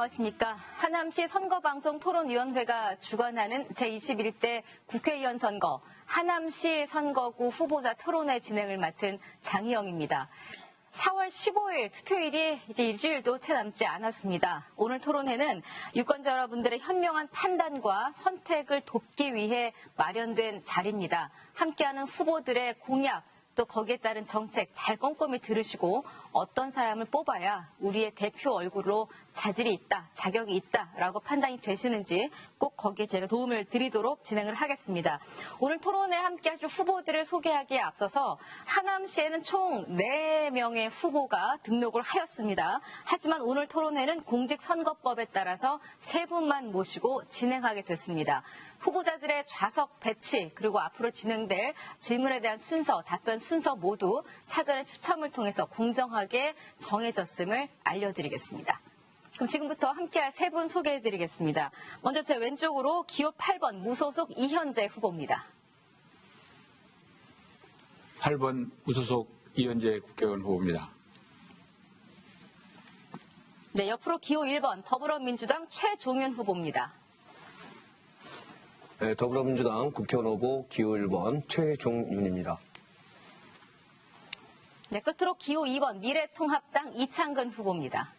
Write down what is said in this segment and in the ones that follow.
안녕하십니까. 하남시 선거방송 토론위원회가 주관하는 제21대 국회의원 선거 하남시 선거구 후보자 토론회 진행을 맡은 장희영입니다. 4월 15일 투표일이 이제 일주일도 채 남지 않았습니다. 오늘 토론회는 유권자 여러분들의 현명한 판단과 선택을 돕기 위해 마련된 자리입니다. 함께하는 후보들의 공약, 또 거기에 따른 정책 잘 꼼꼼히 들으시고 어떤 사람을 뽑아야 우리의 대표 얼굴로 자질이 있다, 자격이 있다라고 판단이 되시는지 꼭 거기에 제가 도움을 드리도록 진행을 하겠습니다. 오늘 토론에 함께 하실 후보들을 소개하기에 앞서서 하남시에는 총 4명의 후보가 등록을 하였습니다. 하지만 오늘 토론회는 공직선거법에 따라서 3분만 모시고 진행하게 됐습니다. 후보자들의 좌석 배치 그리고 앞으로 진행될 질문에 대한 순서, 답변 순서 모두 사전에 추첨을 통해서 공정하게 정해졌음을 알려드리겠습니다. 그럼 지금부터 함께할 3분 소개해드리겠습니다. 먼저 제 왼쪽으로 기호 8번 무소속 이현재 후보입니다. 8번 무소속 이현재 국회의원 후보입니다. 네, 옆으로 기호 1번 더불어민주당 최종윤 후보입니다. 네, 더불어민주당 국회의원 후보 기호 1번 최종윤입니다. 네, 끝으로 기호 2번 미래통합당 이창근 후보입니다.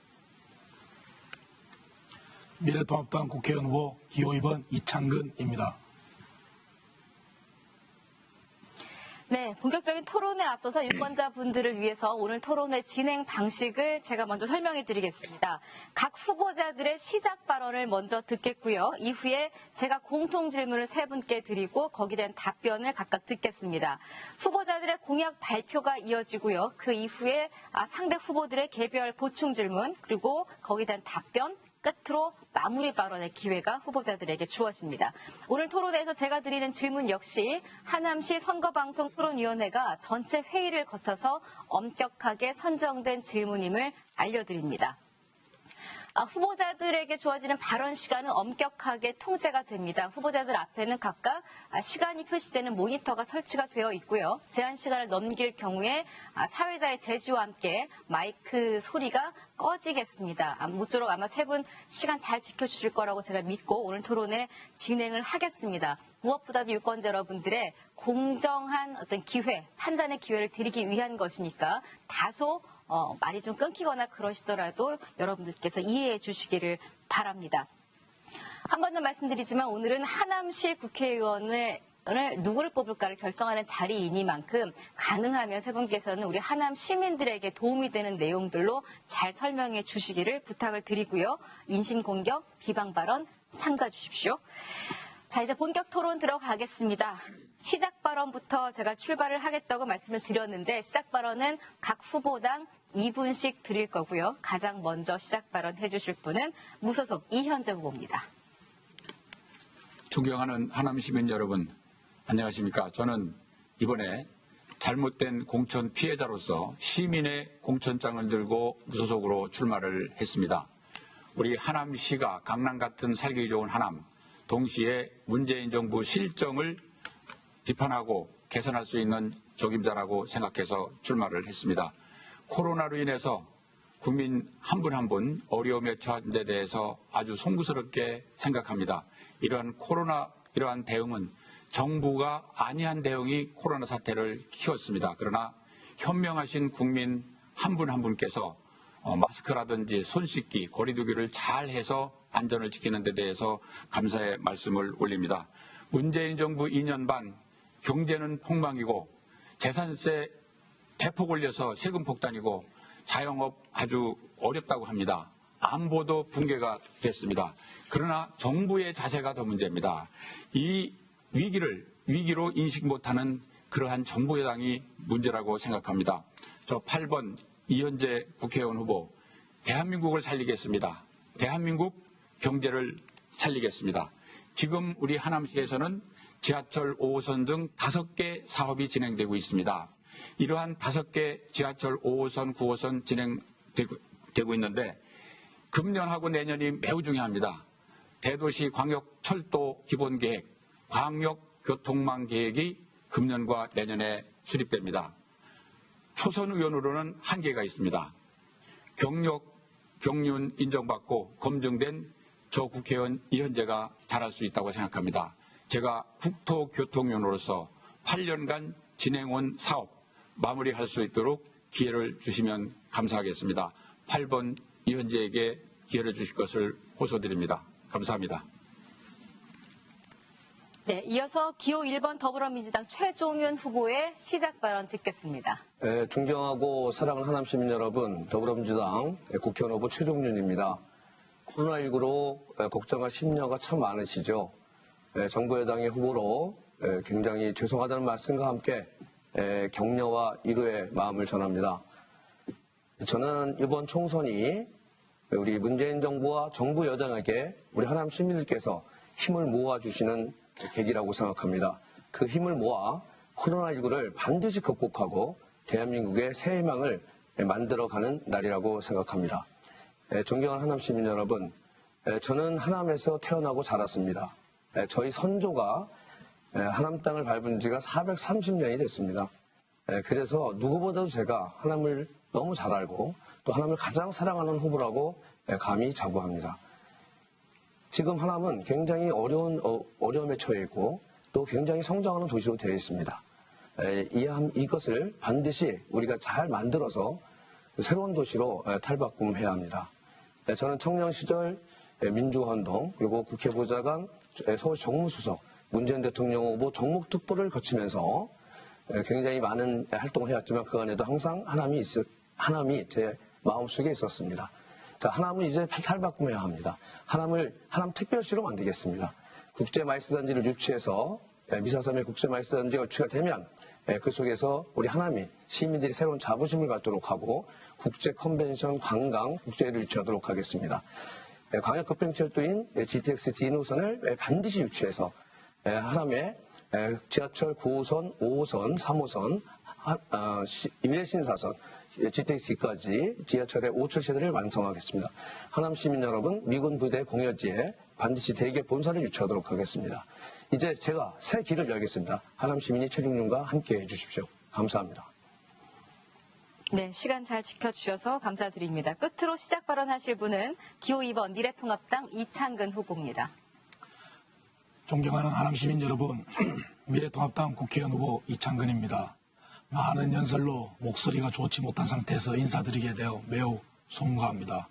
미래통합당 국회의원 후보 기호 2번 이창근입니다. 네, 본격적인 토론에 앞서서 유권자분들을 위해서 오늘 토론회 진행 방식을 제가 먼저 설명해 드리겠습니다. 각 후보자들의 시작 발언을 먼저 듣겠고요. 이후에 제가 공통 질문을 3분께 드리고 거기에 대한 답변을 각각 듣겠습니다. 후보자들의 공약 발표가 이어지고요. 그 이후에 상대 후보들의 개별 보충 질문 그리고 거기에 대한 답변 끝으로 마무리 발언의 기회가 후보자들에게 주어집니다. 오늘 토론회에서 제가 드리는 질문 역시 하남시 선거방송 토론위원회가 전체 회의를 거쳐서 엄격하게 선정된 질문임을 알려드립니다. 후보자들에게 주어지는 발언 시간은 엄격하게 통제가 됩니다. 후보자들 앞에는 각각 시간이 표시되는 모니터가 설치가 되어 있고요. 제한 시간을 넘길 경우에 사회자의 제지와 함께 마이크 소리가 꺼지겠습니다. 모쪼록 아마 3분 시간 잘 지켜주실 거라고 제가 믿고 오늘 토론에 진행을 하겠습니다. 무엇보다도 유권자 여러분들의 공정한 어떤 기회, 판단의 기회를 드리기 위한 것이니까 다소 말이 좀 끊기거나 그러시더라도 여러분들께서 이해해 주시기를 바랍니다. 한 번 더 말씀드리지만 오늘은 하남시 국회의원을 누구를 뽑을까를 결정하는 자리이니만큼 가능하면 3분께서는 우리 하남 시민들에게 도움이 되는 내용들로 잘 설명해 주시기를 부탁을 드리고요. 인신공격, 비방발언 삼가 주십시오. 자, 이제 본격 토론 들어가겠습니다. 시작 발언부터 제가 출발을 하겠다고 말씀을 드렸는데 시작 발언은 각 후보당 2분씩 드릴 거고요. 가장 먼저 시작 발언 해주실 분은 무소속 이현재 후보입니다. 존경하는 하남 시민 여러분, 안녕하십니까. 저는 이번에 잘못된 공천 피해자로서 시민의 공천장을 들고 무소속으로 출마를 했습니다. 우리 하남시가 강남 같은 살기 좋은 하남, 동시에 문재인 정부 실정을 비판하고 개선할 수 있는 적임자라고 생각해서 출마를 했습니다. 코로나로 인해서 국민 한 분 한 분 어려움에 처한 데 대해서 아주 송구스럽게 생각합니다. 이러한 대응은 정부가 아니한 대응이 코로나 사태를 키웠습니다. 그러나 현명하신 국민 한 분 한 분께서 마스크라든지 손 씻기, 거리 두기를 잘 해서 안전을 지키는 데 대해서 감사의 말씀을 올립니다. 문재인 정부 2년 반 경제는 폭망이고 재산세 대폭 올려서 세금 폭탄이고 자영업 아주 어렵다고 합니다. 안보도 붕괴가 됐습니다. 그러나 정부의 자세가 더 문제입니다. 이 위기로 인식 못하는 그러한 정부 여당이 문제라고 생각합니다. 저 8번 이현재 국회의원 후보, 대한민국을 살리겠습니다. 대한민국 경제를 살리겠습니다. 지금 우리 하남시에서는 지하철 5호선 등 5개 사업이 진행되고 있습니다. 이러한 5개 지하철 5호선, 9호선 진행되고 있는데 금년하고 내년이 매우 중요합니다. 대도시 광역철도 기본계획, 광역교통망 계획이 금년과 내년에 수립됩니다. 초선 의원으로는 한계가 있습니다. 경력 경륜 인정받고 검증된 저 국회의원 이현재가 잘할 수 있다고 생각합니다. 제가 국토교통위원으로서 8년간 진행한 사업 마무리할 수 있도록 기회를 주시면 감사하겠습니다. 8번 이현재에게 기회를 주실 것을 호소드립니다. 감사합니다. 네, 이어서 기호 1번 더불어민주당 최종윤 후보의 시작 발언 듣겠습니다. 존경하고 사랑하는 하남시민 여러분, 더불어민주당 국회의원 후보 최종윤입니다. 코로나19로 걱정할 심려가 참 많으시죠. 정부 여당의 후보로 굉장히 죄송하다는 말씀과 함께 격려와 위로의 마음을 전합니다. 저는 이번 총선이 우리 문재인 정부와 정부 여당에게 우리 하남 시민들께서 힘을 모아주시는 계기라고 생각합니다. 그 힘을 모아 코로나19를 반드시 극복하고 대한민국의 새 희망을 만들어가는 날이라고 생각합니다. 존경하는 하남 시민 여러분, 저는 하남에서 태어나고 자랐습니다. 저희 선조가 하남 땅을 밟은 지가 430년이 됐습니다. 그래서 누구보다도 제가 하남을 너무 잘 알고 또 하남을 가장 사랑하는 후보라고 감히 자부합니다. 지금 하남은 굉장히 어려움에 처해 있고 또 굉장히 성장하는 도시로 되어 있습니다. 이것을 반드시 우리가 잘 만들어서 새로운 도시로 탈바꿈해야 합니다. 저는 청년 시절 민주화운동 그리고 국회보좌관, 서울 정무수석, 문재인 대통령 후보 정목특보를 거치면서 굉장히 많은 활동을 해왔지만 그 안에도 항상 하남이 제 마음속에 있었습니다. 자, 하남은 이제 탈바꿈해야 합니다. 하남 특별시로 만들겠습니다. 국제마이스단지를 유치해서 미사섬의 국제마이스단지가 유치가 되면 그 속에서 우리 하남이 시민들이 새로운 자부심을 갖도록 하고 국제 컨벤션, 관광, 국제를 유치하도록 하겠습니다. 광역급행철도인 GTX D 노선을 반드시 유치해서 하남에 지하철 9호선, 5호선, 3호선, 1신사선, GTX까지 지하철의 5철 시대를 완성하겠습니다. 하남 시민 여러분, 미군 부대 공여지에 반드시 대개 본사를 유치하도록 하겠습니다. 이제 제가 새 길을 열겠습니다. 하남 시민이 최종윤과 함께 해주십시오. 감사합니다. 네, 시간 잘 지켜주셔서 감사드립니다. 끝으로 시작 발언하실 분은 기호 2번 미래통합당 이창근 후보입니다. 존경하는 하남 시민 여러분, 미래통합당 국회의원 후보 이창근입니다. 많은 연설로 목소리가 좋지 못한 상태에서 인사드리게 되어 매우 송구합니다.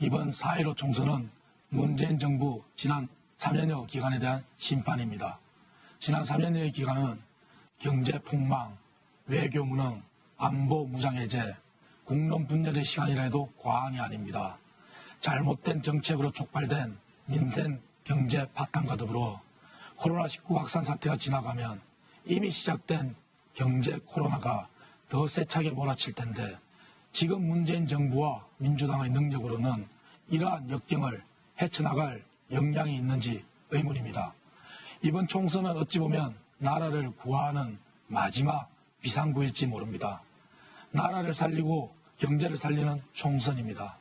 이번 4.15 총선은 문재인 정부 지난 3년여 기간에 대한 심판입니다. 지난 3년여의 기간은 경제 폭망, 외교 무능, 안보 무장해제, 국론 분열의 시간이라 해도 과언이 아닙니다. 잘못된 정책으로 촉발된 민생 경제 파탄과 더불어 코로나19 확산 사태가 지나가면 이미 시작된 경제 코로나가 더 세차게 몰아칠 텐데 지금 문재인 정부와 민주당의 능력으로는 이러한 역경을 헤쳐나갈 역량이 있는지 의문입니다. 이번 총선은 어찌 보면 나라를 구하는 마지막 비상구일지 모릅니다. 나라를 살리고 경제를 살리는 총선입니다.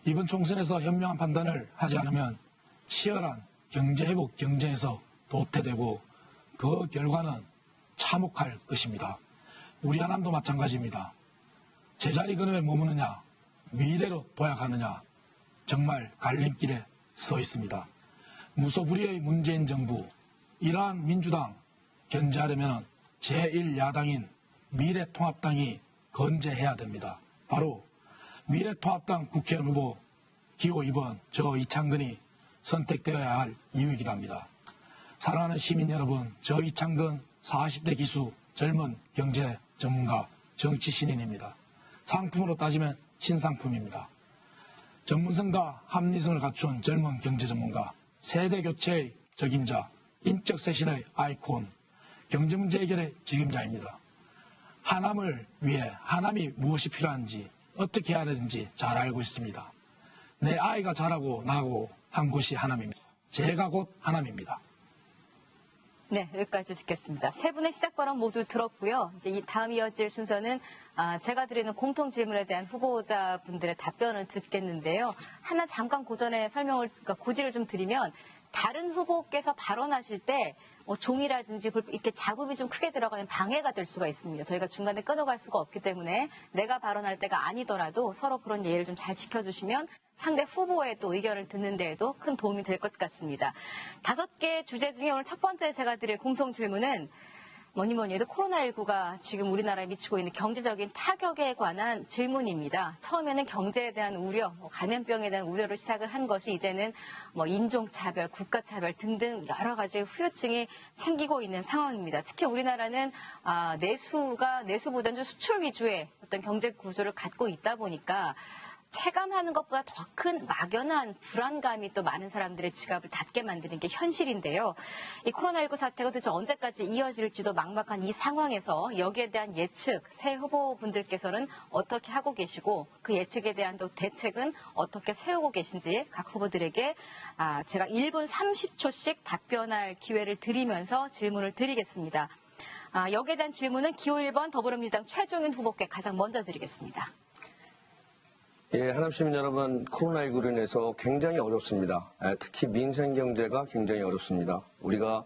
이번 총선에서 현명한 판단을 하지 않으면 치열한 경제회복 경쟁에서 도태되고 그 결과는 참혹할 것입니다. 우리 하남도 마찬가지입니다. 제자리 근음에 머무느냐, 미래로 도약하느냐, 정말 갈림길에 서 있습니다. 무소불위의 문재인 정부, 이러한 민주당 견제하려면 제1야당인 미래통합당이 건재해야 됩니다. 바로 미래통합당 국회의원 후보 기호 2번 저 이창근이 선택되어야 할 이유이기도 합니다. 사랑하는 시민 여러분, 저 이창근 40대 기수 젊은 경제 전문가 정치 신인입니다. 상품으로 따지면 신상품입니다. 전문성과 합리성을 갖춘 젊은 경제 전문가, 세대 교체의 적임자, 인적 쇄신의 아이콘, 경제 문제 해결의 책임자입니다. 하남을 위해 하남이 무엇이 필요한지 어떻게 해야 되는지 잘 알고 있습니다. 내 아이가 자라고 나고 한 곳이 하남입니다. 제가 곧 하남입니다. 네, 여기까지 듣겠습니다. 세 분의 시작 발언 모두 들었고요. 이제 이 다음 이어질 순서는 제가 드리는 공통 질문에 대한 후보자분들의 답변을 듣겠는데요. 하나 잠깐 고전에 그러니까 고지를 좀 드리면 다른 후보께서 발언하실 때 종이라든지 이렇게 잡음이 좀 크게 들어가면 방해가 될 수가 있습니다. 저희가 중간에 끊어갈 수가 없기 때문에 내가 발언할 때가 아니더라도 서로 그런 예의를 좀 잘 지켜주시면 상대 후보의 또 의견을 듣는 데에도 큰 도움이 될 것 같습니다. 5개 주제 중에 오늘 첫 번째 제가 드릴 공통 질문은 뭐니 해도 코로나19가 지금 우리나라에 미치고 있는 경제적인 타격에 관한 질문입니다. 처음에는 경제에 대한 우려, 감염병에 대한 우려로 시작을 한 것이 이제는 인종차별, 국가차별 등등 여러 가지 후유증이 생기고 있는 상황입니다. 특히 우리나라는 내수보다는 좀 수출 위주의 어떤 경제 구조를 갖고 있다 보니까 체감하는 것보다 더 큰 막연한 불안감이 또 많은 사람들의 지갑을 닫게 만드는 게 현실인데요. 이 코로나19 사태가 도대체 언제까지 이어질지도 막막한 이 상황에서 여기에 대한 예측, 새 후보분들께서는 어떻게 하고 계시고 그 예측에 대한 또 대책은 어떻게 세우고 계신지 각 후보들에게 제가 1분 30초씩 답변할 기회를 드리면서 질문을 드리겠습니다. 여기에 대한 질문은 기호 1번 더불어민주당 최종인 후보께 가장 먼저 드리겠습니다. 예, 하남시민 여러분, 코로나19로 인해서 굉장히 어렵습니다. 특히 민생경제가 굉장히 어렵습니다. 우리가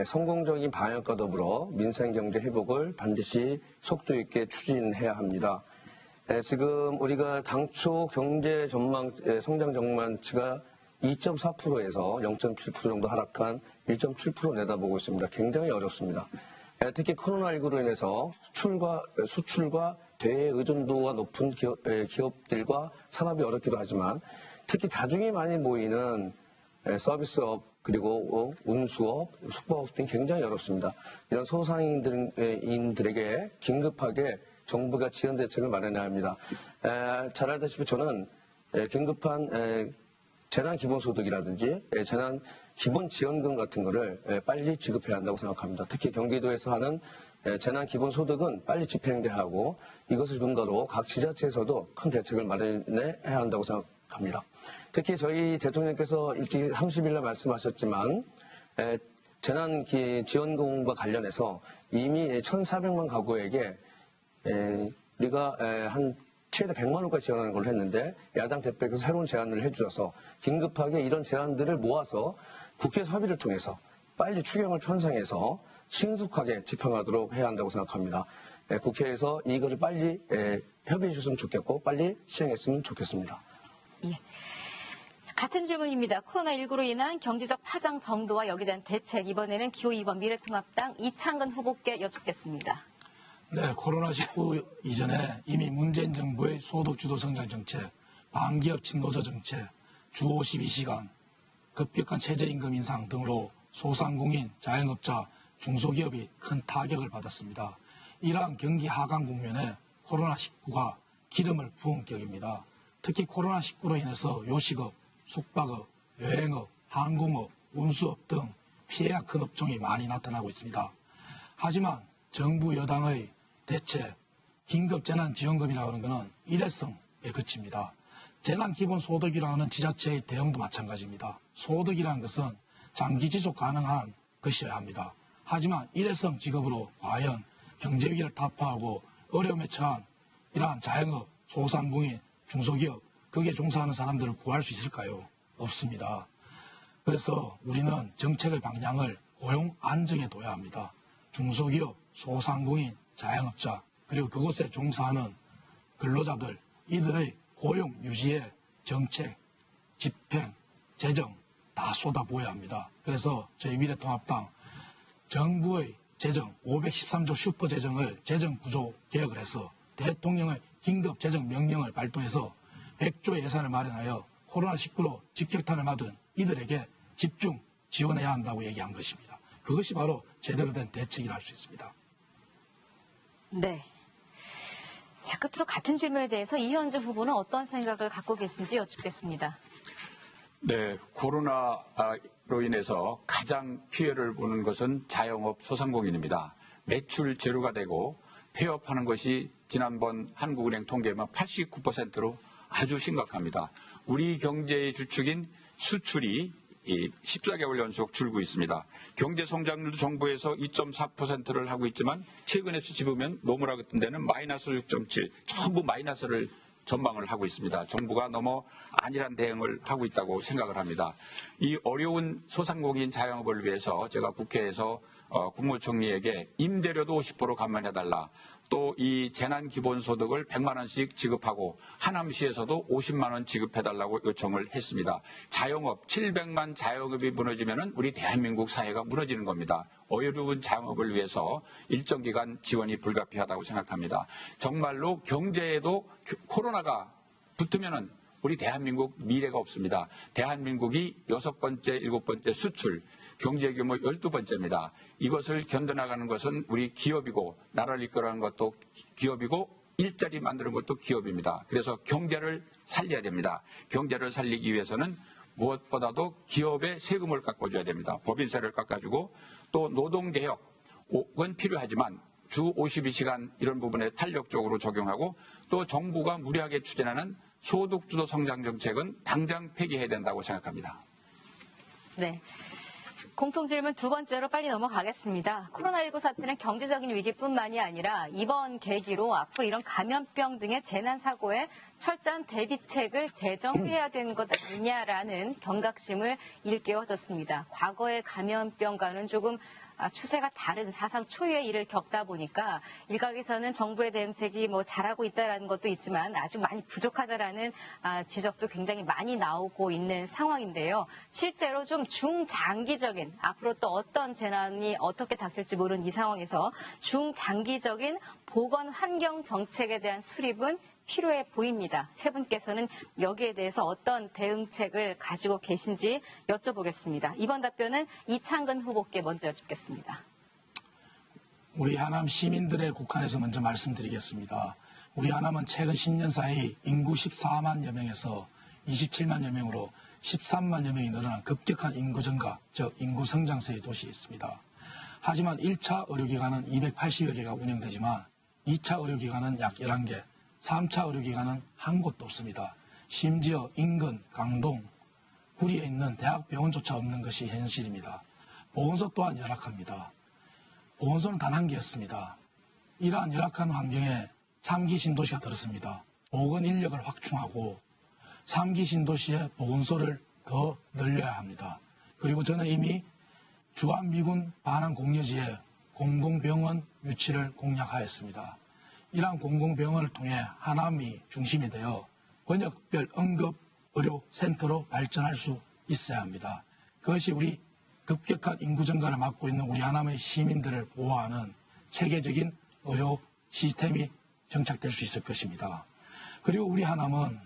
성공적인 방역과 더불어 민생경제 회복을 반드시 속도 있게 추진해야 합니다. 지금 우리가 당초 경제 전망, 성장 전망치가 2.4%에서 0.7% 정도 하락한 1.7% 내다보고 있습니다. 굉장히 어렵습니다. 특히 코로나19로 인해서 수출과 대의존도가 높은 기업들과 산업이 어렵기도 하지만 특히 다중이 많이 모이는 서비스업 그리고 운수업, 숙박업 등이 굉장히 어렵습니다. 이런 소상인들에게 긴급하게 정부가 지원 대책을 마련해야 합니다. 잘 알다시피 저는 긴급한 재난기본소득이라든지 재난기본지원금 같은 거를 빨리 지급해야 한다고 생각합니다. 특히 경기도에서 하는 재난기본소득은 빨리 집행돼야 하고 이것을 근거로 각 지자체에서도 큰 대책을 마련해야 한다고 생각합니다. 특히 저희 대통령께서 일찍 30일 날 말씀하셨지만 재난지원금과 관련해서 이미 1,400만 가구에게 우리가 한 최대 100만 원까지 지원하는 걸로 했는데 야당 대표께서 새로운 제안을 해주셔서 긴급하게 이런 제안들을 모아서 국회에서 협의를 통해서 빨리 추경을 편성해서 신속하게 집행하도록 해야 한다고 생각합니다. 국회에서 이거를 빨리 협의해 주셨으면 좋겠고 빨리 시행했으면 좋겠습니다. 예. 같은 질문입니다. 코로나19로 인한 경제적 파장 정도와 여기에 대한 대책, 이번에는 기호 2번 미래통합당 이창근 후보께 여쭙겠습니다. 네, 코로나19 이전에 이미 문재인 정부의 소득주도 성장 정책, 반기업 친노조 정책, 주 52시간, 급격한 최저임금 인상 등으로 소상공인, 자영업자, 중소기업이 큰 타격을 받았습니다. 이러한 경기 하강 국면에 코로나19가 기름을 부은 격입니다. 특히 코로나19로 인해서 요식업, 숙박업, 여행업, 항공업, 운수업 등 피해가 큰 업종이 많이 나타나고 있습니다. 하지만 정부 여당의 대책, 긴급재난지원금이라고 하는 것은 일회성에 그칩니다. 재난기본소득이라는 지자체의 대응도 마찬가지입니다. 소득이라는 것은 장기 지속 가능한 것이어야 합니다. 하지만 일회성 지급으로 과연 경제위기를 타파하고 어려움에 처한 이러한 자영업, 소상공인, 중소기업, 거기에 종사하는 사람들을 구할 수 있을까요? 없습니다. 그래서 우리는 정책의 방향을 고용 안정에 둬야 합니다. 중소기업, 소상공인, 자영업자, 그리고 그곳에 종사하는 근로자들, 이들의 고용 유지에 정책, 집행, 재정 다 쏟아부어야 합니다. 그래서 저희 미래통합당 정부의 재정 513조 슈퍼재정을 재정구조 개혁을 해서 대통령의 긴급재정명령을 발동해서 100조 예산을 마련하여 코로나19로 직격탄을 맞은 이들에게 집중 지원해야 한다고 얘기한 것입니다. 그것이 바로 제대로 된 대책이라 할 수 있습니다. 네. 자, 끝으로 같은 질문에 대해서 이현주 후보는 어떤 생각을 갖고 계신지 여쭙겠습니다. 네, 코로나로 인해서 가장 피해를 보는 것은 자영업 소상공인입니다. 매출 제로가 되고 폐업하는 것이 지난번 한국은행 통계만 89%로 아주 심각합니다. 우리 경제의 주축인 수출이 14개월 연속 줄고 있습니다. 경제 성장률도 정부에서 2.4%를 하고 있지만 최근에 수치 보면 노무라 같은 데는 마이너스 6.7, 전부 마이너스를 전망을 하고 있습니다. 정부가 너무 안일한 대응을 하고 있다고 생각을 합니다. 이 어려운 소상공인 자영업을 위해서 제가 국회에서 국무총리에게 임대료도 50% 감면해달라. 또 이 재난기본소득을 100만 원씩 지급하고 하남시에서도 50만 원 지급해달라고 요청을 했습니다. 자영업 700만 자영업이 무너지면은 우리 대한민국 사회가 무너지는 겁니다. 어려운 자영업을 위해서 일정 기간 지원이 불가피하다고 생각합니다. 정말로 경제에도 코로나가 붙으면은 우리 대한민국 미래가 없습니다. 대한민국이 6번째, 7번째 수출, 경제 규모 12번째입니다. 이것을 견뎌나가는 것은 우리 기업이고 나라를 이끌어가는 것도 기업이고 일자리 만드는 것도 기업입니다. 그래서 경제를 살려야 됩니다. 경제를 살리기 위해서는 무엇보다도 기업의 세금을 깎아줘야 됩니다. 법인세를 깎아주고 또 노동개혁은 필요하지만 주 52시간 이런 부분에 탄력적으로 적용하고 또 정부가 무리하게 추진하는 소득주도 성장 정책은 당장 폐기해야 된다고 생각합니다. 네. 공통질문 두 번째로 빨리 넘어가겠습니다. 코로나19 사태는 경제적인 위기뿐만이 아니라 이번 계기로 앞으로 이런 감염병 등의 재난사고에 철저한 대비책을 제정해야 되는 것 아니냐라는 경각심을 일깨워줬습니다. 과거의 감염병과는 조금 추세가 다른 사상 초유의 일을 겪다 보니까 일각에서는 정부의 대응책이 잘하고 있다라는 것도 있지만 아직 많이 부족하다라는 지적도 굉장히 많이 나오고 있는 상황인데요. 실제로 좀 중장기적인 앞으로 또 어떤 재난이 어떻게 닥칠지 모르는 이 상황에서 중장기적인 보건 환경 정책에 대한 수립은 필요해 보입니다. 세 분께서는 여기에 대해서 어떤 대응책을 가지고 계신지 여쭤보겠습니다. 이번 답변은 이창근 후보께 먼저 여쭙겠습니다. 우리 하남 시민들의 국한에서 먼저 말씀드리겠습니다. 우리 하남은 최근 10년 사이 인구 14만여 명에서 27만여 명으로 13만여 명이 늘어난 급격한 인구 증가, 즉 인구 성장세의 도시에 있습니다. 하지만 1차 의료기관은 280여 개가 운영되지만 2차 의료기관은 약 11개, 3차 의료기관은 한 곳도 없습니다. 심지어 인근, 강동, 구리에 있는 대학병원조차 없는 것이 현실입니다. 보건소 또한 열악합니다. 보건소는 단 한 개였습니다. 이러한 열악한 환경에 3기 신도시가 들었습니다. 보건 인력을 확충하고 3기 신도시의 보건소를 더 늘려야 합니다. 그리고 저는 이미 주한미군 반환 공여지에 공공병원 유치를 공약하였습니다. 이러한 공공병원을 통해 하남이 중심이 되어 권역별 응급의료센터로 발전할 수 있어야 합니다. 그것이 우리 급격한 인구 증가를 막고 있는 우리 하남의 시민들을 보호하는 체계적인 의료 시스템이 정착될 수 있을 것입니다. 그리고 우리 하남은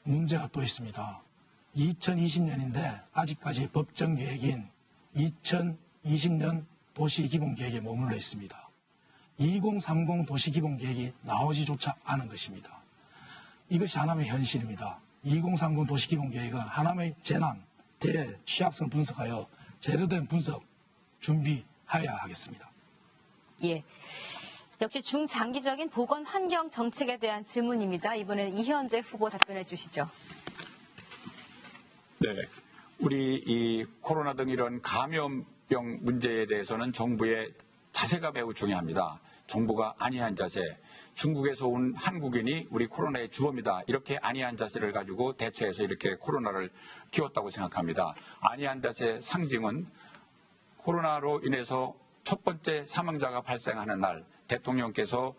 문제가 또 있습니다. 2020년인데 아직까지 법정 계획인 2020년 도시기본계획에 머물러 있습니다. 2030 도시기본계획이 나오지조차 않은 것입니다. 이것이 하남의 현실입니다. 2030 도시기본계획은 하남의 재난, 대해 취약성 분석하여 제대로 된 분석 준비해야 하겠습니다. 예. 역시 중장기적인 보건 환경 정책에 대한 질문입니다. 이번에는 이현재 후보 답변해 주시죠. 네. 우리 이 코로나 등 이런 감염병 문제에 대해서는 정부의 자세가 매우 중요합니다. 정부가 안이한 자세, 중국에서 온 한국인이 우리 코로나의 주범이다. 이렇게 안이한 자세를 가지고 대처해서 이렇게 코로나를 키웠다고 생각합니다. 안이한 자세의 상징은 코로나로 인해서 첫 번째 사망자가 발생하는 날 대통령께서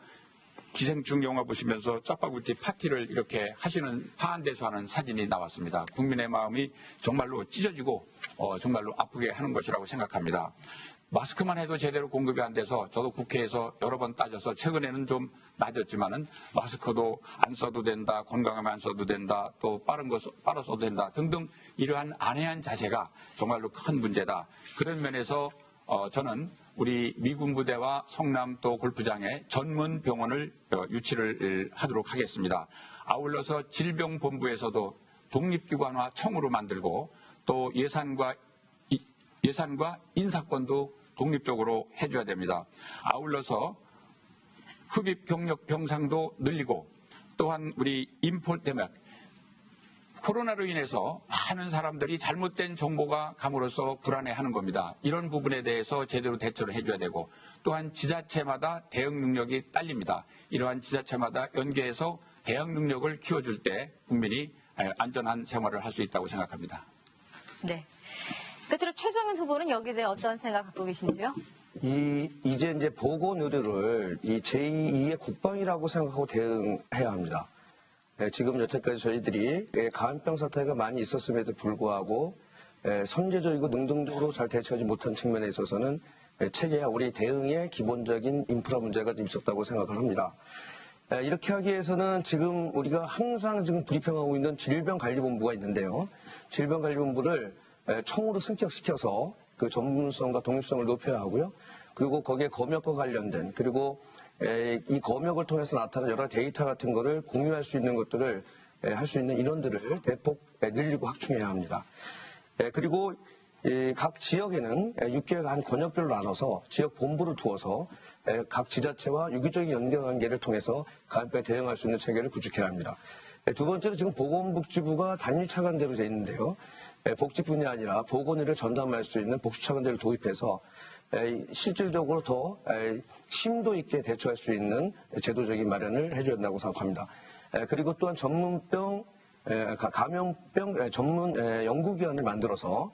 기생충 영화 보시면서 짜파구티 파티를 이렇게 하시는 파한대소 하는 사진이 나왔습니다. 국민의 마음이 정말로 찢어지고 정말로 아프게 하는 것이라고 생각합니다. 마스크만 해도 제대로 공급이 안 돼서 저도 국회에서 여러 번 따져서 최근에는 좀 낮았지만은 마스크도 안 써도 된다, 건강하면 안 써도 된다, 또 빠른 거 빨아 써도 된다 등등 이러한 안해한 자세가 정말로 큰 문제다. 그런 면에서 저는 우리 미군 부대와 성남 또 골프장에 전문 병원을 유치를 하도록 하겠습니다. 아울러서 질병본부에서도 독립기관화 청으로 만들고 또 예산과 인사권도 독립적으로 해줘야 됩니다. 아울러서 흡입 경력 병상도 늘리고 또한 우리 인포 때문에 코로나로 인해서 많은 사람들이 잘못된 정보가 감으로써 불안해하는 겁니다. 이런 부분에 대해서 제대로 대처를 해줘야 되고 또한 지자체마다 대응 능력이 딸립니다. 이러한 지자체마다 연계해서 대응 능력을 키워줄 때 국민이 안전한 생활을 할 수 있다고 생각합니다. 네. 끝으로 최종현 후보는 여기에 대해 어떤 생각 갖고 계신지요? 이제 보건 의료를 이 제2의 국방이라고 생각하고 대응해야 합니다. 지금 여태까지 저희들이 감염병 사태가 많이 있었음에도 불구하고 선제적이고 능동적으로 잘 대처하지 못한 측면에 있어서는 체계와 우리 대응의 기본적인 인프라 문제가 좀 있었다고 생각을 합니다. 이렇게 하기 위해서는 지금 우리가 항상 지금 브리핑하고 있는 질병관리본부가 있는데요. 질병관리본부를 청으로 승격시켜서 그 전문성과 독립성을 높여야 하고요. 그리고 거기에 검역과 관련된 그리고 이 검역을 통해서 나타나는 여러 데이터 같은 거를 공유할 수 있는 것들을 할 수 있는 인원들을 대폭 늘리고 확충해야 합니다. 그리고 각 지역에는 6개월 한 권역별로 나눠서 지역 본부를 두어서 각 지자체와 유기적인 연계관계를 통해서 감염병에 대응할 수 있는 체계를 구축해야 합니다. 두 번째로 지금 보건복지부가 단일 차관대로 되어 있는데요. 복지뿐이 아니라 보건의를 전담할 수 있는 복수차관대를 도입해서 실질적으로 더 심도 있게 대처할 수 있는 제도적인 마련을 해줘야 한다고 생각합니다. 그리고 또한 전문병, 감염병 전문 연구기관을 만들어서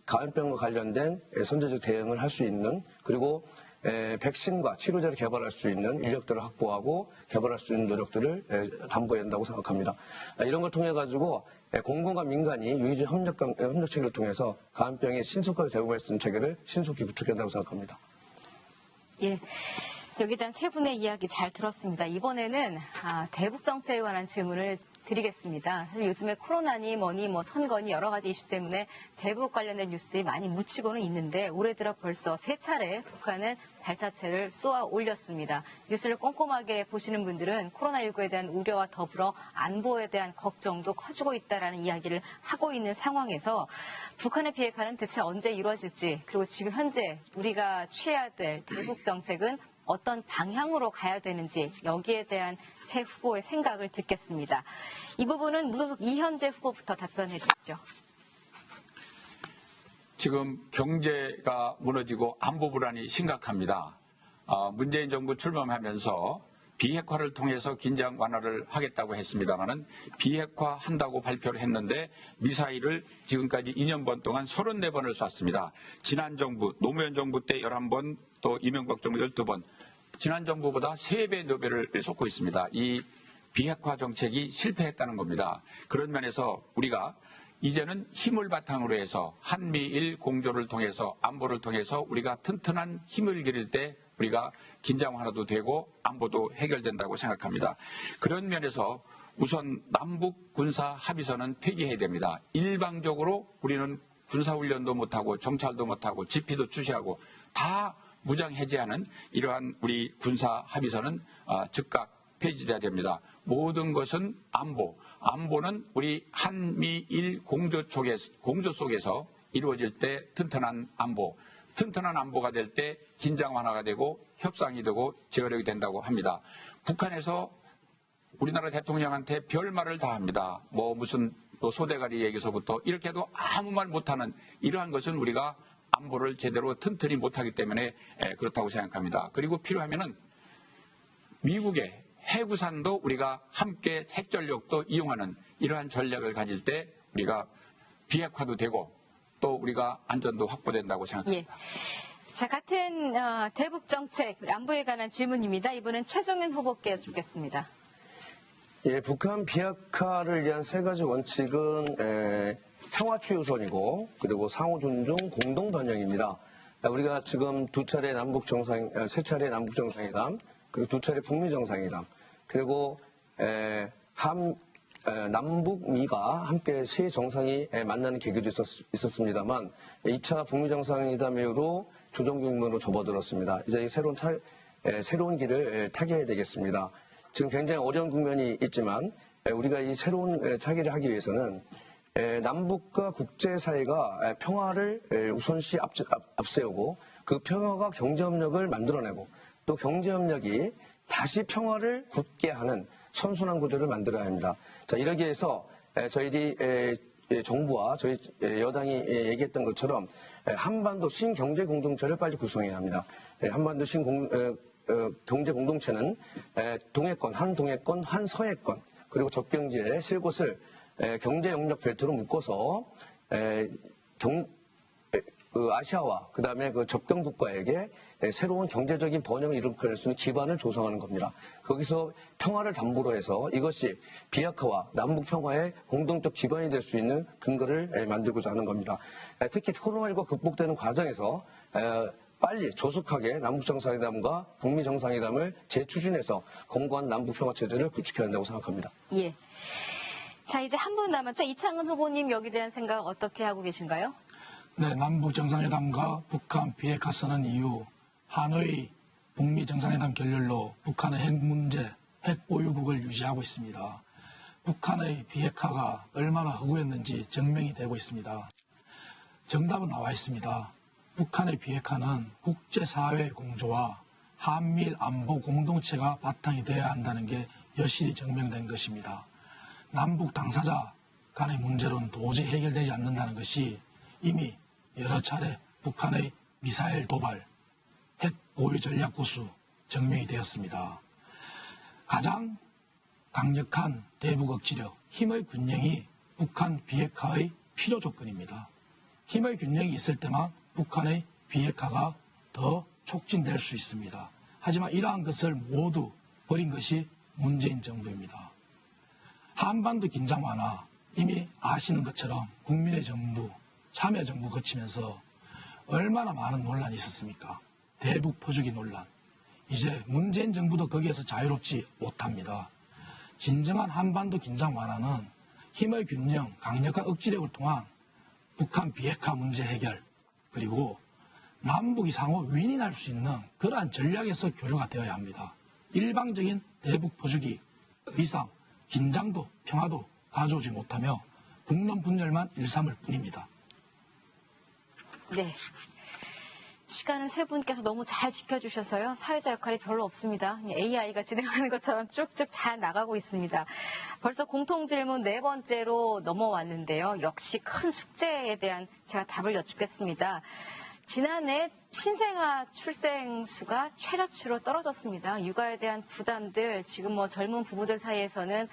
감염병과 관련된 선제적 대응을 할 수 있는 그리고 백신과 치료제를 개발할 수 있는 인력들을 확보하고 개발할 수 있는 노력들을 담보해야 한다고 생각합니다. 이런 걸 통해 가지고 공공과 민간이 유기적 협력 체계를 통해서 감염병에 신속하게 대응할 수 있는 체계를 신속히 구축해야 한다고 생각합니다. 예. 여기에 대한 세 분의 이야기 잘 들었습니다. 이번에는 대북 정책에 관한 질문을 드리겠습니다. 사실 요즘에 코로나니 뭐니 선거니 여러 가지 이슈 때문에 대북 관련된 뉴스들이 많이 묻히고는 있는데 올해 들어 벌써 3차례 북한은 발사체를 쏘아 올렸습니다. 뉴스를 꼼꼼하게 보시는 분들은 코로나19에 대한 우려와 더불어 안보에 대한 걱정도 커지고 있다라는 이야기를 하고 있는 상황에서 북한의 비핵화는 대체 언제 이루어질지 그리고 지금 현재 우리가 취해야 될 대북 정책은 어떤 방향으로 가야 되는지 여기에 대한 새 후보의 생각을 듣겠습니다. 이 부분은 무소속 이현재 후보부터 답변해 주시죠. 지금 경제가 무너지고 안보 불안이 심각합니다. 문재인 정부 출범하면서 비핵화를 통해서 긴장 완화를 하겠다고 했습니다마는 비핵화한다고 발표를 했는데 미사일을 지금까지 2년 반 동안 34번을 쐈습니다. 지난 정부, 노무현 정부 때 11번, 또 이명박 정부 12번, 지난 정부보다 3배, 4배를 쏟고 있습니다. 이 비핵화 정책이 실패했다는 겁니다. 그런 면에서 우리가 이제는 힘을 바탕으로 해서 한미일 공조를 통해서 안보를 통해서 우리가 튼튼한 힘을 기를 때 우리가 긴장 완화도 되고 안보도 해결된다고 생각합니다. 그런 면에서 우선 남북 군사 합의서는 폐기해야 됩니다. 일방적으로 우리는 군사훈련도 못하고 정찰도 못하고 지피도 주시하고 다 무장 해제하는 이러한 우리 군사 합의서는 즉각 폐지돼야 됩니다. 모든 것은 안보. 안보는 우리 한미일 공조 속에서 이루어질 때 튼튼한 안보. 튼튼한 안보가 될 때 긴장 완화가 되고 협상이 되고 제어력이 된다고 합니다. 북한에서 우리나라 대통령한테 별말을 다 합니다. 무슨 또 소대가리 얘기서부터 이렇게 해도 아무 말 못하는 이러한 것은 우리가 안보를 제대로 튼튼히 못하기 때문에 그렇다고 생각합니다. 그리고 필요하면은 미국의 해구산도 우리가 함께 핵전력도 이용하는 이러한 전략을 가질 때 우리가 비핵화도 되고 또 우리가 안전도 확보된다고 생각합니다. 예. 자, 같은 대북 정책 안보에 관한 질문입니다. 이번엔 최종현 후보께 여쭙겠습니다. 예, 북한 비핵화를 위한 3가지 원칙은 평화 최우선이고 그리고 상호 존중, 공동 번영입니다. 우리가 지금 2차례 남북 정상, 3차례 남북 정상회담, 그리고 2차례 북미 정상회담, 그리고 남북미가 함께 세 정상이 만나는 계기도 있었습니다만 2차 북미 정상회담 이후로 조정 국면으로 접어들었습니다. 이제 새로운 길을 타게 되겠습니다. 지금 굉장히 어려운 국면이 있지만 우리가 이 새로운 타기를 하기 위해서는 남북과 국제사회가 평화를 우선시 앞세우고 그 평화가 경제협력을 만들어내고 또 경제협력이 다시 평화를 굳게 하는 선순환 구조를 만들어야 합니다. 자, 이러기 위해서 저희들이 정부와 저희 여당이 얘기했던 것처럼 한반도 신경제공동체를 빨리 구성해야 합니다. 한반도 경제 공동체는 동해권, 한 동해권, 한 서해권 그리고 접경지의 세 곳을 경제 영역 벨트로 묶어서 아시아와 그다음에 그 접경 국가에게 새로운 경제적인 번영을 일으킬 수 있는 기반을 조성하는 겁니다. 거기서 평화를 담보로 해서 이것이 비핵화와 남북 평화의 공동적 기반이 될 수 있는 근거를 만들고자 하는 겁니다. 특히 코로나19가 극복되는 과정에서 빨리 조속하게 남북정상회담과 북미정상회담을 재추진해서 공고한 남북평화체제를 구축해야 한다고 생각합니다. 예. 자, 이제 한 분 남았죠. 이창근 후보님 여기에 대한 생각 어떻게 하고 계신가요? 네, 남북 정상회담과 북한 비핵화 선언 이후 하노이 북미 정상회담 결렬로 북한의 핵 문제, 핵 보유국을 유지하고 있습니다. 북한의 비핵화가 얼마나 허구였는지 증명이 되고 있습니다. 정답은 나와 있습니다. 북한의 비핵화는 국제사회 공조와 한미일 안보 공동체가 바탕이 되어야 한다는 게 여실히 증명된 것입니다. 남북 당사자 간의 문제로는 도저히 해결되지 않는다는 것이 이미 여러 차례 북한의 미사일 도발, 핵 보유 전략 고수 증명이 되었습니다. 가장 강력한 대북 억지력, 힘의 균형이 북한 비핵화의 필요 조건입니다. 힘의 균형이 있을 때만 북한의 비핵화가 더 촉진될 수 있습니다. 하지만 이러한 것을 모두 버린 것이 문재인 정부입니다. 한반도 긴장 완화, 이미 아시는 것처럼 국민의 정부, 참여정부 거치면서 얼마나 많은 논란이 있었습니까? 대북 퍼주기 논란. 이제 문재인 정부도 거기에서 자유롭지 못합니다. 진정한 한반도 긴장 완화는 힘의 균형, 강력한 억지력을 통한 북한 비핵화 문제 해결, 그리고 남북이 상호 윈윈할 수 있는 그러한 전략에서 교류가 되어야 합니다. 일방적인 대북 퍼주기 이상 긴장도 평화도 가져오지 못하며 국론 분열만 일삼을 뿐입니다. 네. 시간을 세 분께서 너무 잘 지켜주셔서요. 사회자 역할이 별로 없습니다. AI가 진행하는 것처럼 쭉쭉 잘 나가고 있습니다. 벌써 공통질문 네 번째로 넘어왔는데요. 역시 큰 숙제에 대한 제가 답을 여쭙겠습니다. 지난해 신생아 출생 수가 최저치로 떨어졌습니다. 육아에 대한 부담들, 지금 젊은 부부들 사이에서는